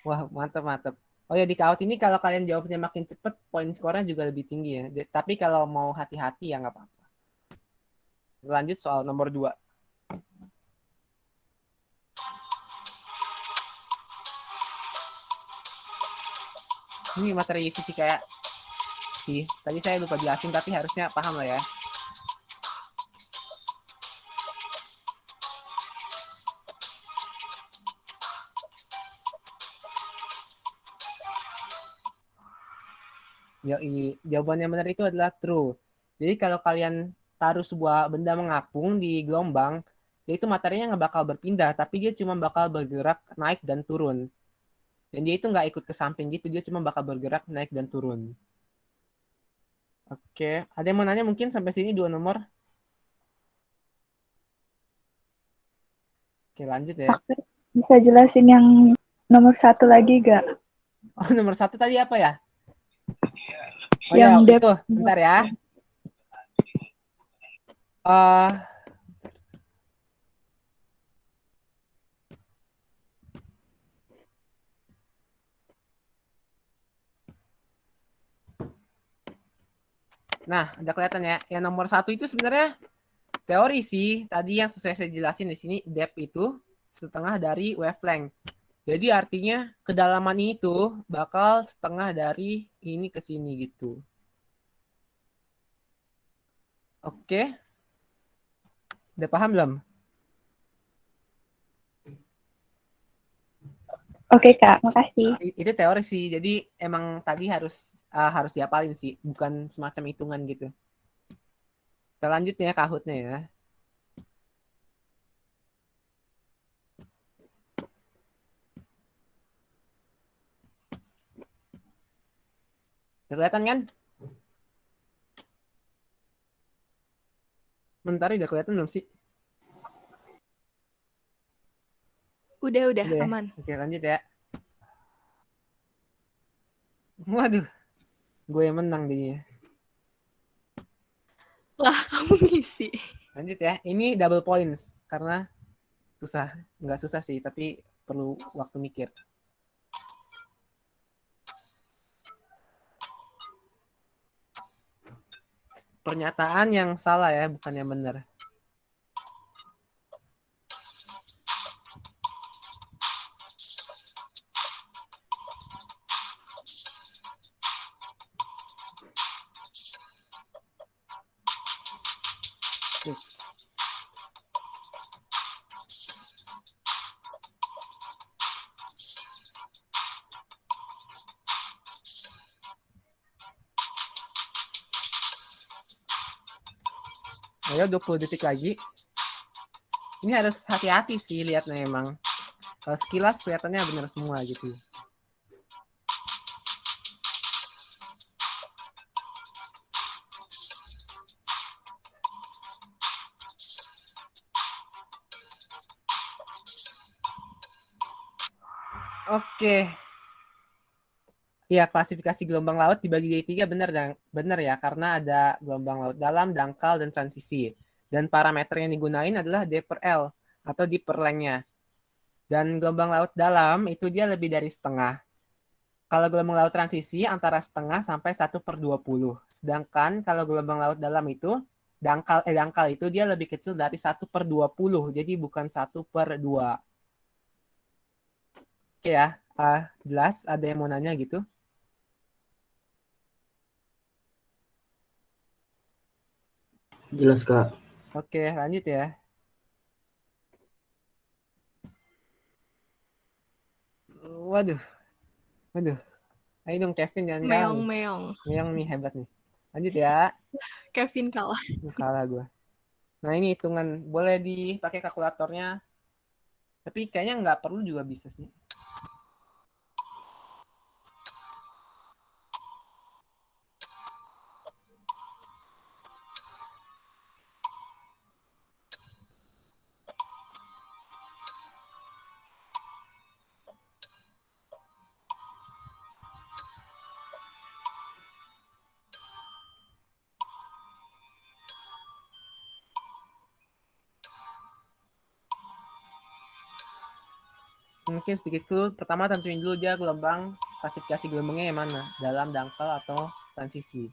Wah, mantap, mantap. Oh ya, di Kahoot ini kalau kalian jawabnya makin cepat, poin skornya juga lebih tinggi ya. Tapi kalau mau hati-hati ya nggak apa-apa. Lanjut soal nomor 2. Ini materi fisika ya. Sih, tadi saya lupa jelasin tapi harusnya paham lah ya. Jawaban yang benar itu adalah true. Jadi kalau kalian taruh sebuah benda mengapung di gelombang, dia itu materinya nggak bakal berpindah, tapi dia cuma bakal bergerak naik dan turun. Dan dia itu nggak ikut ke samping gitu, dia cuma bakal bergerak naik dan turun. Oke, ada yang mau nanya mungkin sampai sini 2 nomor? Oke, lanjut ya. Bisa jelasin yang nomor 1 lagi gak? Oh, nomor 1 tadi apa ya? Oh Yang ya, depth. itu. Bentar ya. Nah, udah kelihatan ya. Yang nomor 1 itu sebenarnya teori sih. Tadi yang sesuai saya jelasin di sini, depth itu setengah dari wavelength. Jadi artinya kedalaman itu bakal setengah dari ini ke sini gitu. Oke. Udah paham belum? Oke Kak, makasih. Itu teori sih. Jadi emang tadi harus dihafalin sih, bukan semacam hitungan gitu. Kita lanjut ya Kahutnya ya. Kelihatan kan? Bentar, udah kelihatan belum sih? Udah Udah ya? aman. Oke, lanjut ya. Waduh, gue yang menang dia. Lah, kamu ngisi. Lanjut ya. Ini double points karena susah. Nggak susah sih, tapi perlu waktu mikir. Pernyataan yang salah ya, bukan yang benar. Ayo 20 detik lagi. Ini harus hati-hati sih lihatnya emang. Kalau sekilas kelihatannya benar semua gitu. Oke. Ya, klasifikasi gelombang laut dibagi jadi 3 benar ya, karena ada gelombang laut dalam, dangkal, dan transisi. Dan parameter yang digunain adalah D per L atau D per length-nya. Dan gelombang laut dalam itu dia lebih dari setengah. Kalau gelombang laut transisi antara setengah sampai 1/20. Sedangkan kalau gelombang laut dalam itu dangkal itu dia lebih kecil dari 1/20. Jadi bukan 1/2. Oke ya, jelas? Ada yang mau nanya gitu? Jelas, Kak. Oke, lanjut ya. Waduh, waduh. Ayo dong Kevin, jangan kalah nih. Meong-meong. Meong nih, hebat nih. Lanjut ya. Kevin kalah. Kalah gue. Nah ini hitungan, boleh dipakai kalkulatornya. Tapi kayaknya nggak perlu juga bisa sih. Mungkin sedikit dulu. Pertama tentuin dulu dia gelombang, klasifikasi gelombangnya yang mana. Dalam, dangkal, atau transisi.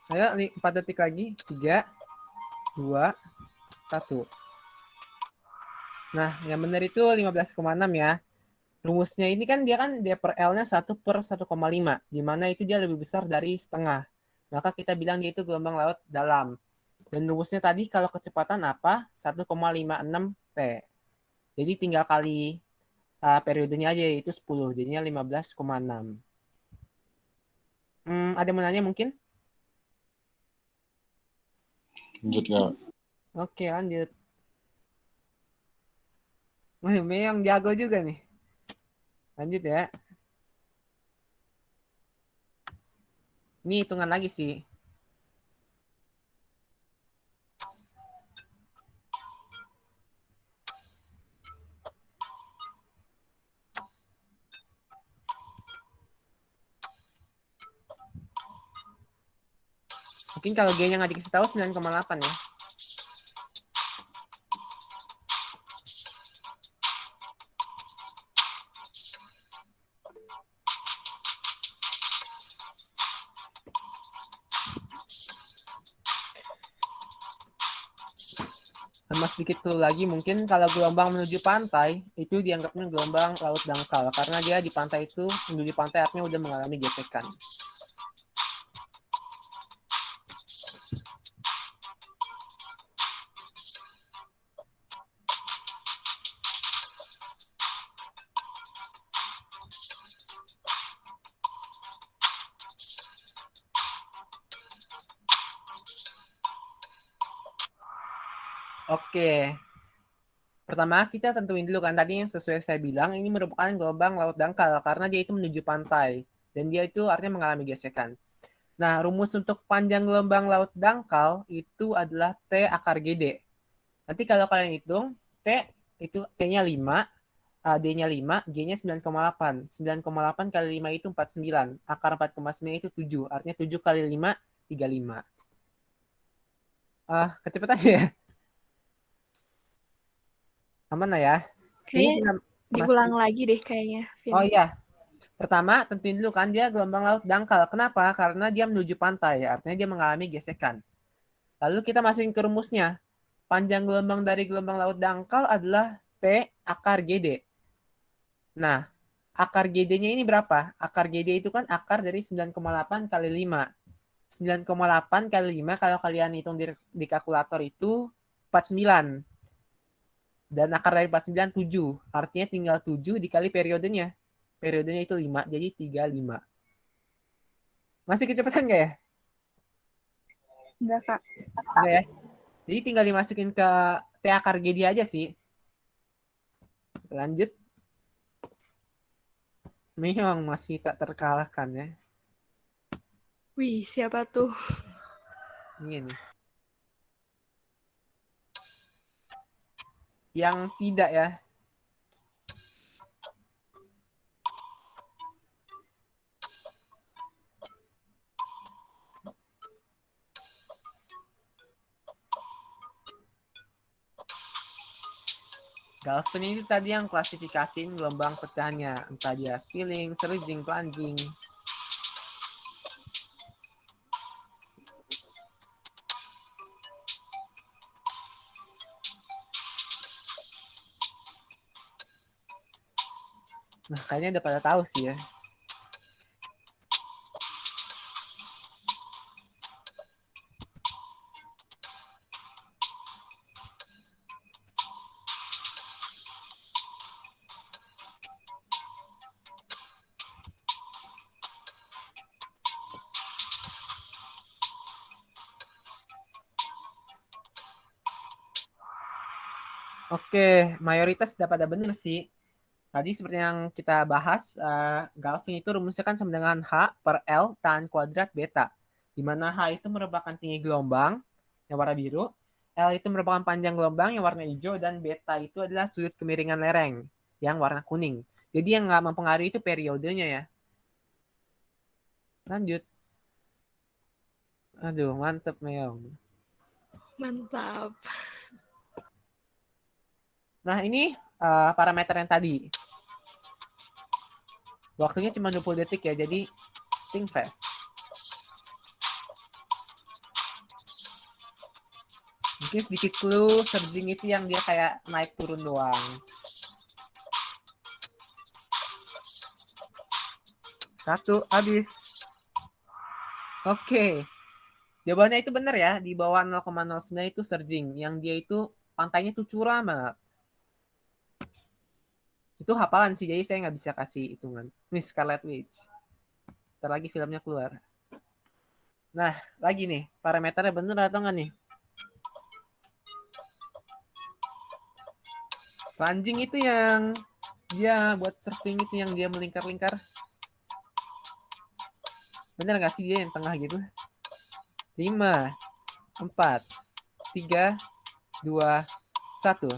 Ayo 4 detik lagi. 3, 2, 1. Nah, yang benar itu 15,6 ya. Rumusnya ini kan D per L-nya 1/1,5. Di mana itu dia lebih besar dari setengah. Maka kita bilang dia itu gelombang laut dalam. Dan rumusnya tadi kalau kecepatan apa? 1,56 T. Jadi tinggal kali periodenya aja, yaitu 10. Jadinya 15,6. Ada yang mau nanya mungkin? Lanjut, Kak. Oke, lanjut. Meong jago juga nih. Lanjut ya. Ini hitungan lagi sih. Mungkin kalau G-nya nggak dikasih tahu 9,8 ya. Sama sedikit dulu lagi, mungkin kalau gelombang menuju pantai, itu dianggapnya gelombang laut dangkal. Karena dia di pantai itu, menuju pantai artinya udah mengalami gesekan. Oke. Pertama, kita tentuin dulu kan tadi yang sesuai saya bilang, ini merupakan gelombang laut dangkal karena dia itu menuju pantai. Dan dia itu artinya mengalami gesekan. Nah, rumus untuk panjang gelombang laut dangkal itu adalah T akar GD. Nanti kalau kalian hitung, T itu T-nya 5, D-nya 5, G-nya 9,8. 9,8 kali 5 itu 49. Akar 4,9 itu 7. Artinya 7 kali 5, 35. Kecepatan ya? Aman lah ya. Kayaknya diulang lagi deh kayaknya, Vin. Oh iya. Pertama, tentuin dulu kan dia gelombang laut dangkal. Kenapa? Karena dia menuju pantai. Artinya dia mengalami gesekan. Lalu kita masukin ke rumusnya. Panjang gelombang dari gelombang laut dangkal adalah T akar GD. Nah, akar GD-nya ini berapa? Akar GD itu kan akar dari 9,8 kali 5. 9,8 kali 5 kalau kalian hitung di kalkulator itu 49. Dan akar dari 49 7. Artinya tinggal 7 dikali periodenya. Periodenya itu 5, jadi 35. Masih kecepatan nggak ya? Enggak, Kak. Enggak ya? Jadi tinggal dimasukin ke T akar GD aja sih. Lanjut. Memang masih tak terkalahkan ya. Wih, siapa tuh? Ini nih. Yang tidak ya. Galvin itu tadi yang klasifikasiin gelombang pecahannya, entah dia spilling, surging, plunging. Nah, kayaknya udah pada tahu sih ya. Oke, mayoritas udah pada bener sih. Tadi seperti yang kita bahas, Galvin itu rumusnya kan sama dengan H per L tan kuadrat beta. Di mana H itu merupakan tinggi gelombang yang warna biru, L itu merupakan panjang gelombang yang warna hijau, dan beta itu adalah sudut kemiringan lereng yang warna kuning. Jadi yang nggak mempengaruhi itu periodenya ya. Lanjut. Aduh, mantep Meong. Mantap. Nah, ini parameter yang tadi. Waktunya cuma 20 detik ya, jadi think fast. Mungkin sedikit clue, surging itu yang dia kayak naik turun doang. Satu, habis. Oke. Jawabannya itu benar ya, di bawah 0,09 itu surging. Yang dia itu pantainya tuh curam banget. Itu hafalan sih, jadi saya nggak bisa kasih hitungan. Ini Scarlet Witch. Ntar lagi filmnya keluar. Nah, lagi nih, parameternya bener atau nggak nih? Plunging itu yang dia buat surfing itu yang dia melingkar-lingkar. Bener nggak sih dia yang tengah gitu? 5, 4, 3, 2, 1.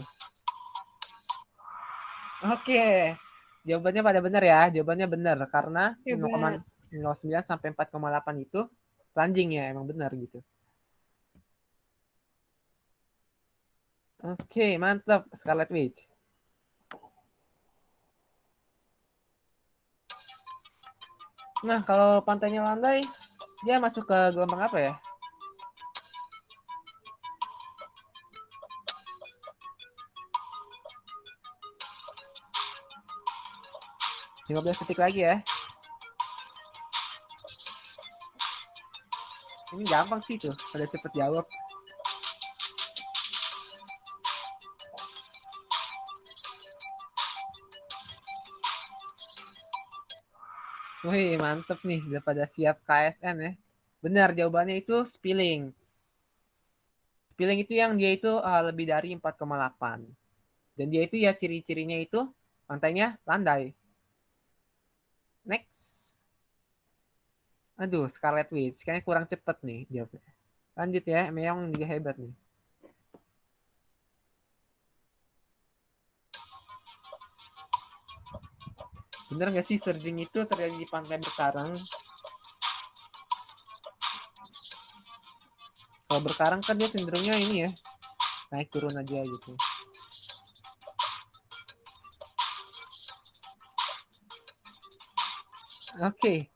Oke. Jawabannya pada benar ya. Jawabannya benar karena 0,09 sampai 4,8 itu plunging ya, emang benar gitu. Oke, mantap Scarlet Witch. Nah, kalau pantainya landai, dia masuk ke gelombang apa ya? Lima 15 detik lagi ya. Ini gampang sih tuh, pada cepet jawab. Wih, mantep nih, udah pada siap KSN ya. Benar, jawabannya itu spilling. Spilling itu yang dia itu lebih dari 4,8. Dan dia itu ya ciri-cirinya itu pantainya landai. Next. Aduh, Scarlet Witch. Kayaknya kurang cepet nih jawabnya. Lanjut ya, Meong juga hebat nih. Bener nggak sih surging itu terjadi di pantai berkarang? Kalau berkarang kan dia cenderungnya ini ya, naik turun aja gitu. Oke,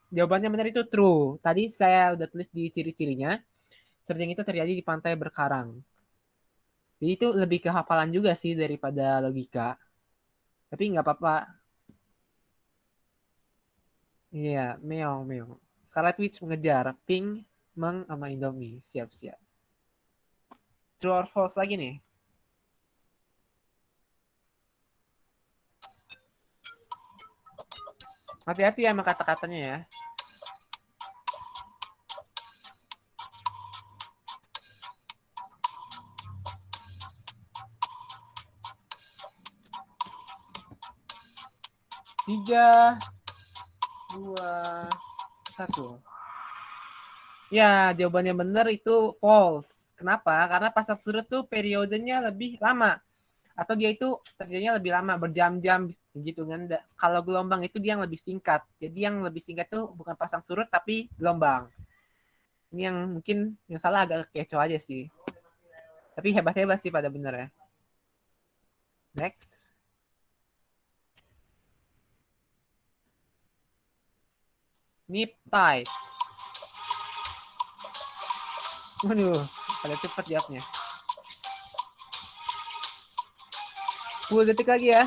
jawabannya benar itu true. Tadi saya udah tulis di ciri-cirinya. Surging itu terjadi di pantai berkarang. Jadi itu lebih ke hafalan juga sih daripada logika. Tapi nggak apa-apa. Iya, meong. Scarlet Witch mengejar Pink, Meng, sama Indomie. Siap-siap. True or false lagi nih? Hati-hati ya sama kata-katanya ya. Tiga, 2, 1. Ya, jawabannya benar itu false. Kenapa? Karena pasang surut tuh periodenya lebih lama. Atau dia itu terjadinya lebih lama, berjam-jam gitu kan. Kalau gelombang itu dia yang lebih singkat. Jadi yang lebih singkat tuh bukan pasang surut tapi gelombang. Ini yang mungkin yang salah agak kecoh aja sih. Tapi hebat-hebat sih pada bener ya. Next. Nip type. Waduh, pada cepat jawabnya. 10 detik lagi ya.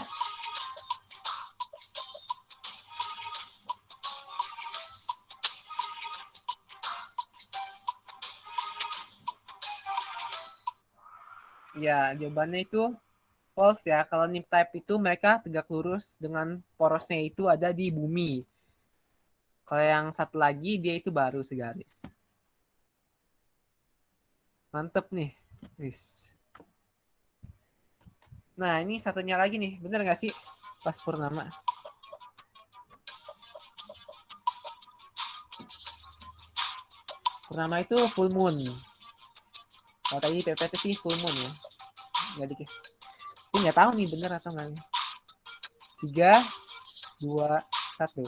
Ya, jawabannya itu false ya. Kalau nip type itu mereka tegak lurus dengan porosnya itu ada di bumi. Kalau yang satu lagi dia itu baru segaris. Mantep nih. Nah, ini satunya lagi nih. Bener nggak sih? Pas purnama. Purnama itu full moon. Kalau tadi PPT sih full moon ya. Nggak dikit. Ini nggak tahu nih bener atau nggak. 3, 2, 1.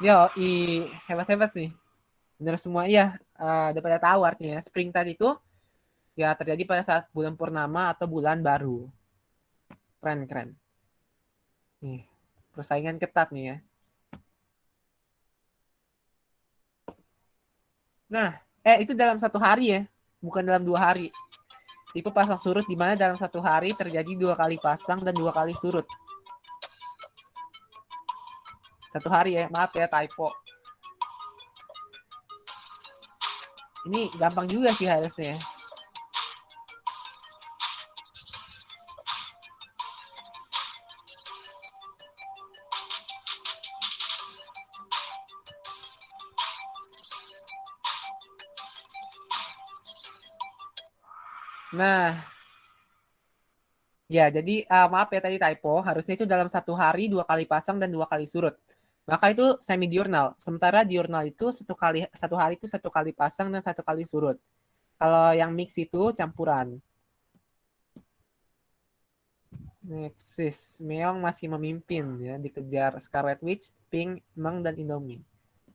Yo, hebat-hebat sih. Bener semua. Iya, udah pada tahu artinya. Spring tide itu ya terjadi pada saat bulan purnama atau bulan baru. Keren. Nih, persaingan ketat nih ya. Nah, itu dalam satu hari ya, bukan dalam 2 hari. Tipe pasang surut di mana dalam satu hari terjadi 2 kali pasang dan 2 kali surut. Satu hari ya, maaf ya typo. Ini gampang juga sih harusnya. Nah, ya jadi maaf ya tadi typo, harusnya itu dalam satu hari 2 kali pasang dan 2 kali surut. Maka itu semi diurnal. Sementara diurnal itu satu hari itu 1 kali pasang dan 1 kali surut. Kalau yang mix itu campuran. Nexus, Meong masih memimpin ya, dikejar Scarlet Witch, Pink, Meng, dan Indomie.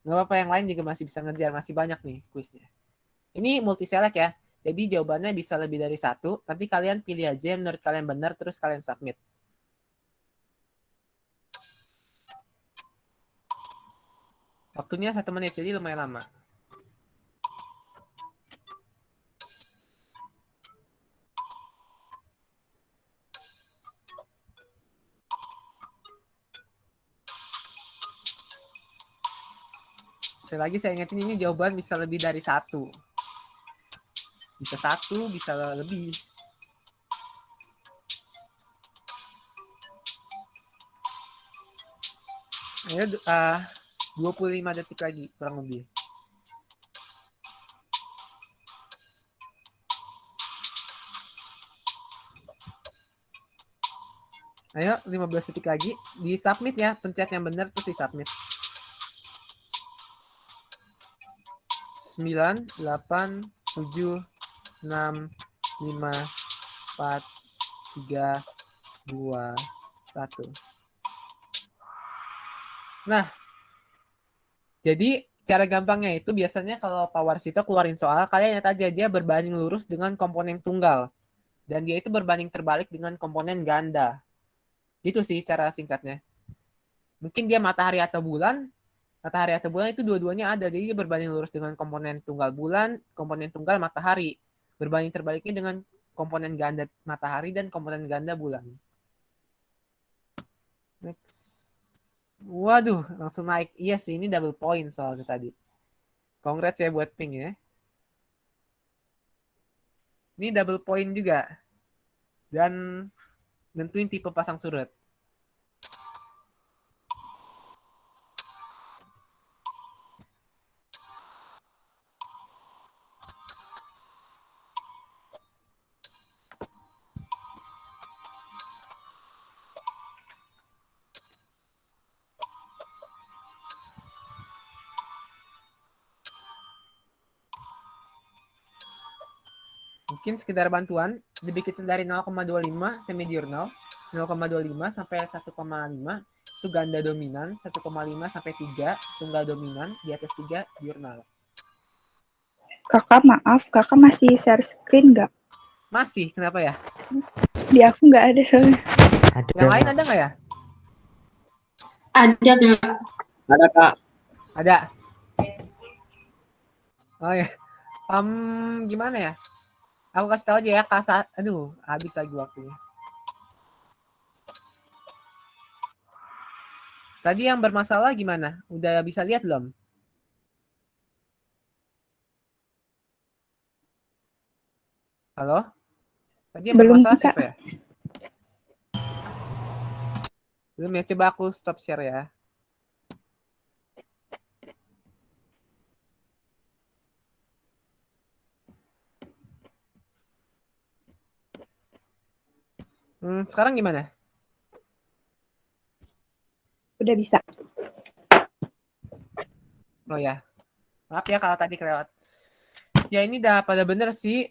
Nggak apa-apa, yang lain juga masih bisa ngejar, masih banyak nih kuisnya. Ini multi select ya, jadi jawabannya bisa lebih dari 1. Nanti kalian pilih aja yang menurut kalian benar, terus kalian submit. Waktunya 1 menit, jadi lumayan lama. Sekali lagi saya ingetin ini jawaban bisa lebih dari 1. Bisa 1, bisa lebih. Ayo 25 detik lagi kurang lebih. Ayo 15 detik lagi. Di submit ya, pencet yang benar terus di submit. 9, 8, 7, 6, 5, 4, 3, 2, 1. Nah, jadi cara gampangnya itu biasanya kalau Pak Warsito keluarin soal, kalian lihat aja dia berbanding lurus dengan komponen tunggal. Dan dia itu berbanding terbalik dengan komponen ganda. Gitu sih cara singkatnya. Mungkin dia matahari atau bulan itu dua-duanya ada. Jadi dia berbanding lurus dengan komponen tunggal bulan, komponen tunggal matahari. Berbanding terbaliknya dengan komponen ganda matahari dan komponen ganda bulan. Next. Waduh, langsung naik. Iya sih, ini double point soalnya tadi. Congrats ya buat Pink ya. Ini double point juga. Dan nentuin tipe pasang surut. Mungkin sekedar bantuan, dibikin dari 0,25 semi diurnal, 0,25 sampai 1,5 itu ganda dominan, 1,5 sampai 3 tunggal dominan, di atas 3 diurnal. Kakak maaf, kakak masih share screen nggak? Masih, kenapa ya? Di aku nggak ada soalnya. Ada. Yang lain ada nggak ya? Ada, Kak. Ada, Kak. Ada. Oh ya. Gimana ya? Aku kasih tahu aja ya, aduh, habis lagi waktunya. Tadi yang bermasalah gimana? Udah bisa lihat belum? Halo? Tadi yang Belum, bermasalah Kak. siapa ya? Belum ya, coba aku stop share ya. Sekarang gimana? Udah bisa. Oh ya, maaf ya kalau tadi kelewat. Ya ini udah pada bener sih.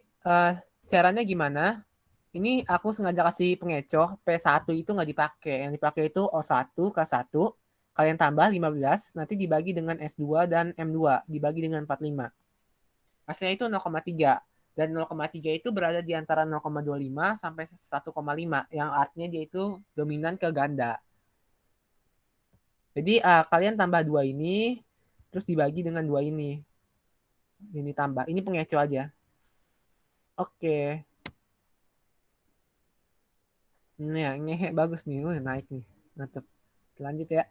Caranya gimana? Ini aku sengaja kasih pengecoh. P1 itu nggak dipakai. Yang dipakai itu O1, K1. Kalian tambah 15, nanti dibagi dengan S2 dan M2. Dibagi dengan 45. Hasilnya itu 0,3. Dan 0,3 itu berada di antara 0,25 sampai 1,5. Yang artinya dia itu dominan ke ganda. Jadi kalian tambah 2 ini, terus dibagi dengan 2 ini. Ini tambah. Ini pengecoh aja. Oke. Ini ya, ngehe bagus nih. Naik nih. Mantap. Lanjut ya.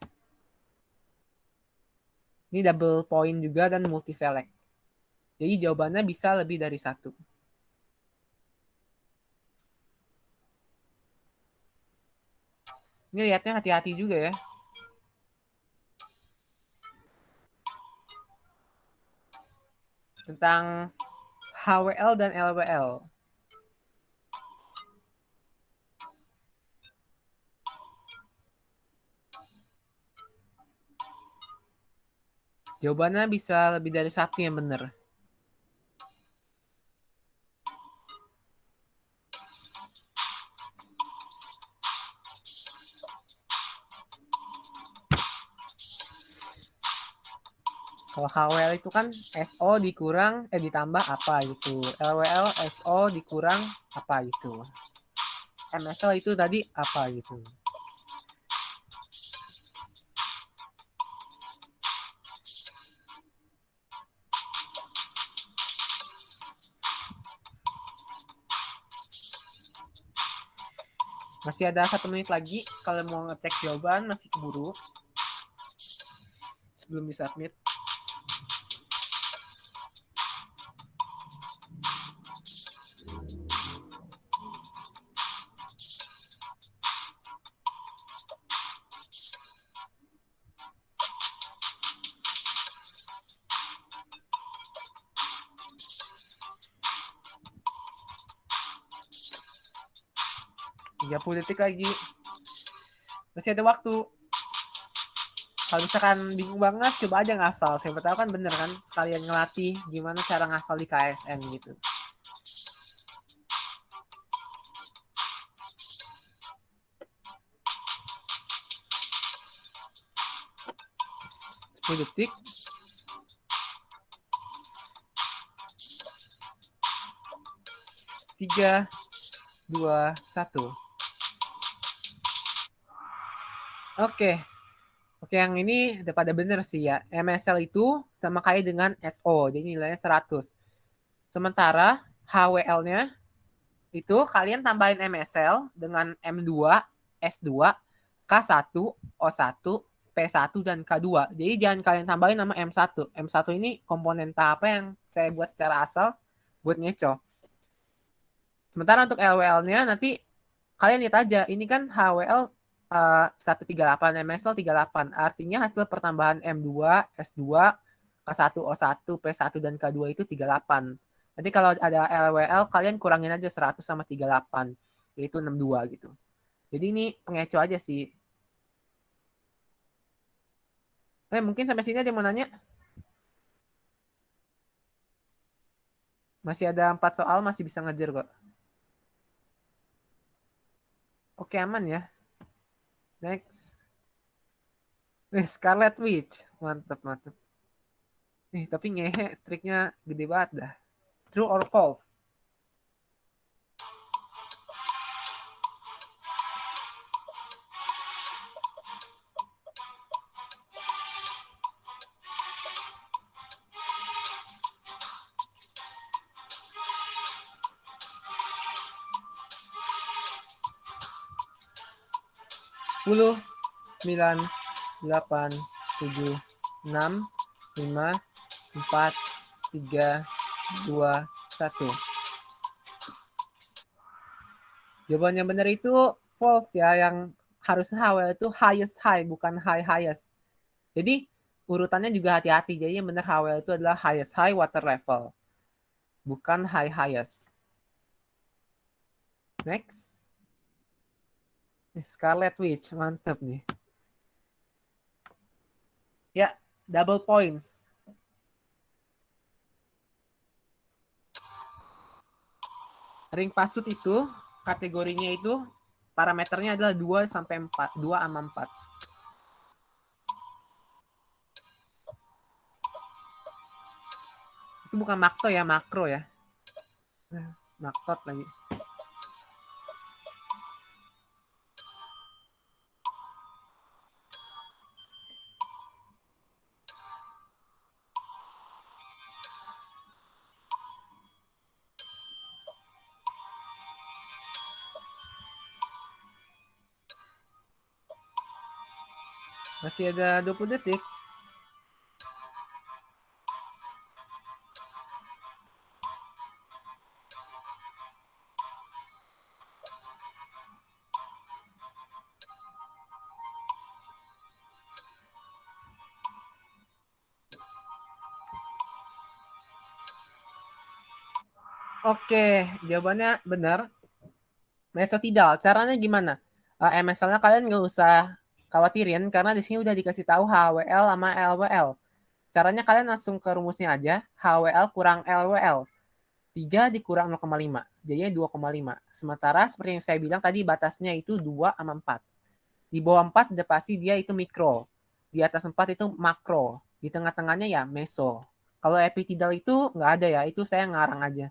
Ini double point juga dan multi select. Jadi jawabannya bisa lebih dari 1. Ini lihatnya hati-hati juga ya. Tentang HWL dan LWL. Jawabannya bisa lebih dari 1 yang benar. Kalau HWL itu kan SO ditambah apa gitu. LWL SO dikurang apa gitu. MSL itu tadi apa gitu. Masih ada 1 menit lagi. Kalau mau ngecek jawaban masih keburu. Sebelum disubmit. Tiga 30 detik lagi. Masih ada waktu. Kalau misalkan bingung banget, coba aja ngasal. Siapa tahu kan bener kan, sekalian ngelatih gimana cara ngasal di KSN gitu. Detik. Tiga, 2, 1. Oke. Oke, yang ini udah pada bener sih ya. MSL itu sama kayak dengan SO, jadi nilainya 100. Sementara HWL-nya itu kalian tambahin MSL dengan M2, S2, K1, O1, P1, dan K2. Jadi jangan kalian tambahin nama M1. M1 ini komponen tahap yang saya buat secara asal buat ngecoh. Sementara untuk LWL-nya nanti kalian lihat aja. Ini kan HWL 138, MSL 38. Artinya hasil pertambahan M2, S2, K1, O1, P1, dan K2 itu 38. Nanti kalau ada LWL, kalian kurangin aja 100 sama 38. Yaitu 62 gitu. Jadi ini pengecoh aja sih. Mungkin sampai sini ada yang mau nanya? Masih ada 4 soal, masih bisa ngejar kok. Oke, aman ya. Next. Scarlet Witch. Mantap, mantap. Tapi ngehe striknya gede banget dah. True or false? Sepuluh, 9, 8, 7, 6, 5, 4, 3, 2, 1. Jawaban yang benar itu false ya, yang harusnya HWL itu highest high, bukan high highest. Jadi urutannya juga hati-hati. Jadi yang benar HWL itu adalah highest high water level, bukan high highest. Next. Scarlet Witch, mantap nih. Ya, double points. Ring pasut itu kategorinya itu parameternya adalah 2 sampai 4, 2 sama 4. Itu bukan makro ya, makro ya. Makrot lagi. Masih ada 20 detik. Oke, jawabannya benar. Mesotidal. Caranya gimana? MSL-nya kalian nggak usah khawatirin karena di sini udah dikasih tahu HWL sama LWL. Caranya kalian langsung ke rumusnya aja. HWL kurang LWL. 3 dikurang 0,5. Jadinya 2,5. Sementara seperti yang saya bilang tadi batasnya itu 2 sama 4. Di bawah 4 udah pasti dia itu mikro. Di atas 4 itu makro. Di tengah-tengahnya ya meso. Kalau epitidal itu nggak ada ya. Itu saya ngarang aja.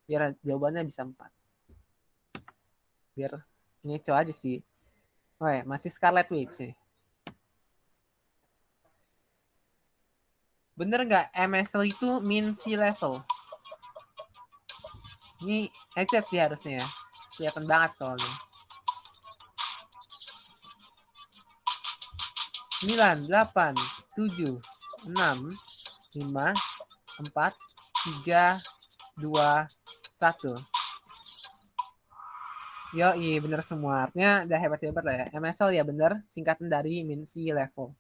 Biar jawabannya bisa 4. Biar ngeco aja sih. Oh ya, masih Scarlet Witch sih. Bener nggak MSL itu mean sea level? Ini headset sih harusnya ya. Kelihatan banget soalnya. 9, 8, 7, 6, 5, 4, 3, 2, 1. Yoi, bener semua. Artinya udah hebat-hebat lah ya. MSL ya bener, singkatan dari mean sea level.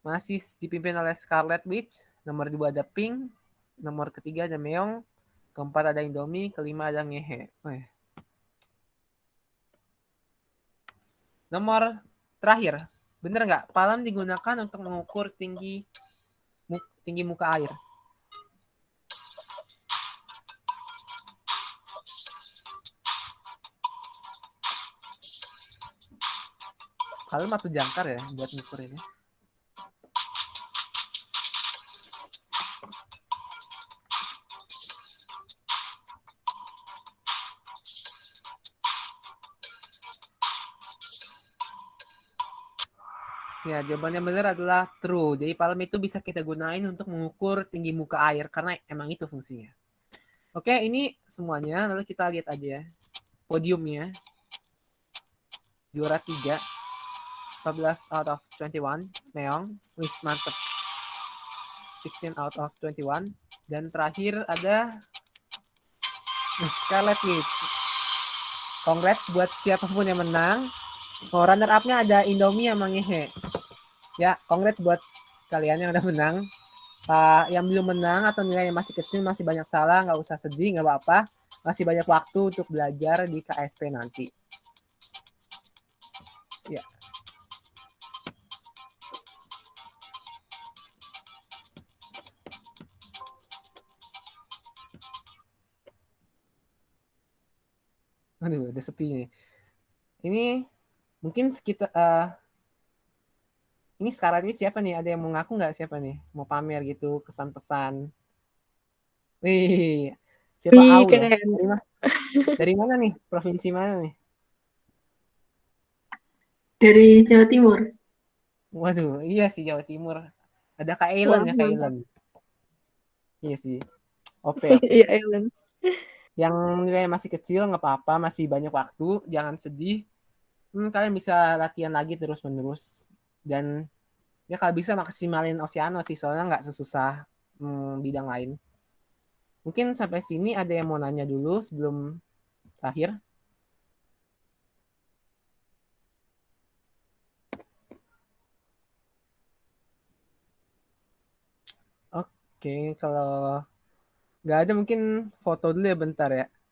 Masih dipimpin oleh Scarlet Witch. Nomor 2 ada Pink. Nomor ketiga ada Meong. Keempat ada Indomie. Kelima ada Ngehe. Nomor terakhir. Bener nggak? Palam digunakan untuk mengukur tinggi muka air. Palam atau jangkar ya buat mengukur ini. Ya, jawabannya benar adalah true. Jadi palem itu bisa kita gunain untuk mengukur tinggi muka air karena emang itu fungsinya. Oke, ini semuanya. Lalu kita lihat aja podiumnya. Juara 3. 14 out of 21. Meong. Wis, mantep. 16 out of 21. Dan terakhir ada Scarlet Witch. Congrats buat siapapun yang menang. Runner up-nya ada Indomie sama Ngehe. Ya, congrats buat kalian yang udah menang. Yang belum menang atau nilai yang masih kecil, masih banyak salah, nggak usah sedih, nggak apa-apa. Masih banyak waktu untuk belajar di KSP nanti. Ya. Aduh, udah sepi nih. Ini mungkin sekitar Ini sekarang ini siapa nih? Ada yang mau ngaku nggak siapa nih? Mau pamer gitu, kesan pesan. Wih, siapa Wih, Au ya? keren. Dari mana nih? Provinsi mana nih? Dari Jawa Timur. Waduh, iya sih Jawa Timur. Ada Kak Ellen Wah, ya, Kak mantap. Ellen. Iya sih. Oke. Iya, Ellen. Yang nilai masih kecil nggak apa-apa, masih banyak waktu, jangan sedih. Kalian bisa latihan lagi terus-menerus. Dan ya kalau bisa maksimalin Oceano sih, soalnya nggak sesusah bidang lain. Mungkin sampai sini ada yang mau nanya dulu sebelum terakhir. Oke, kalau nggak ada mungkin foto dulu ya bentar ya.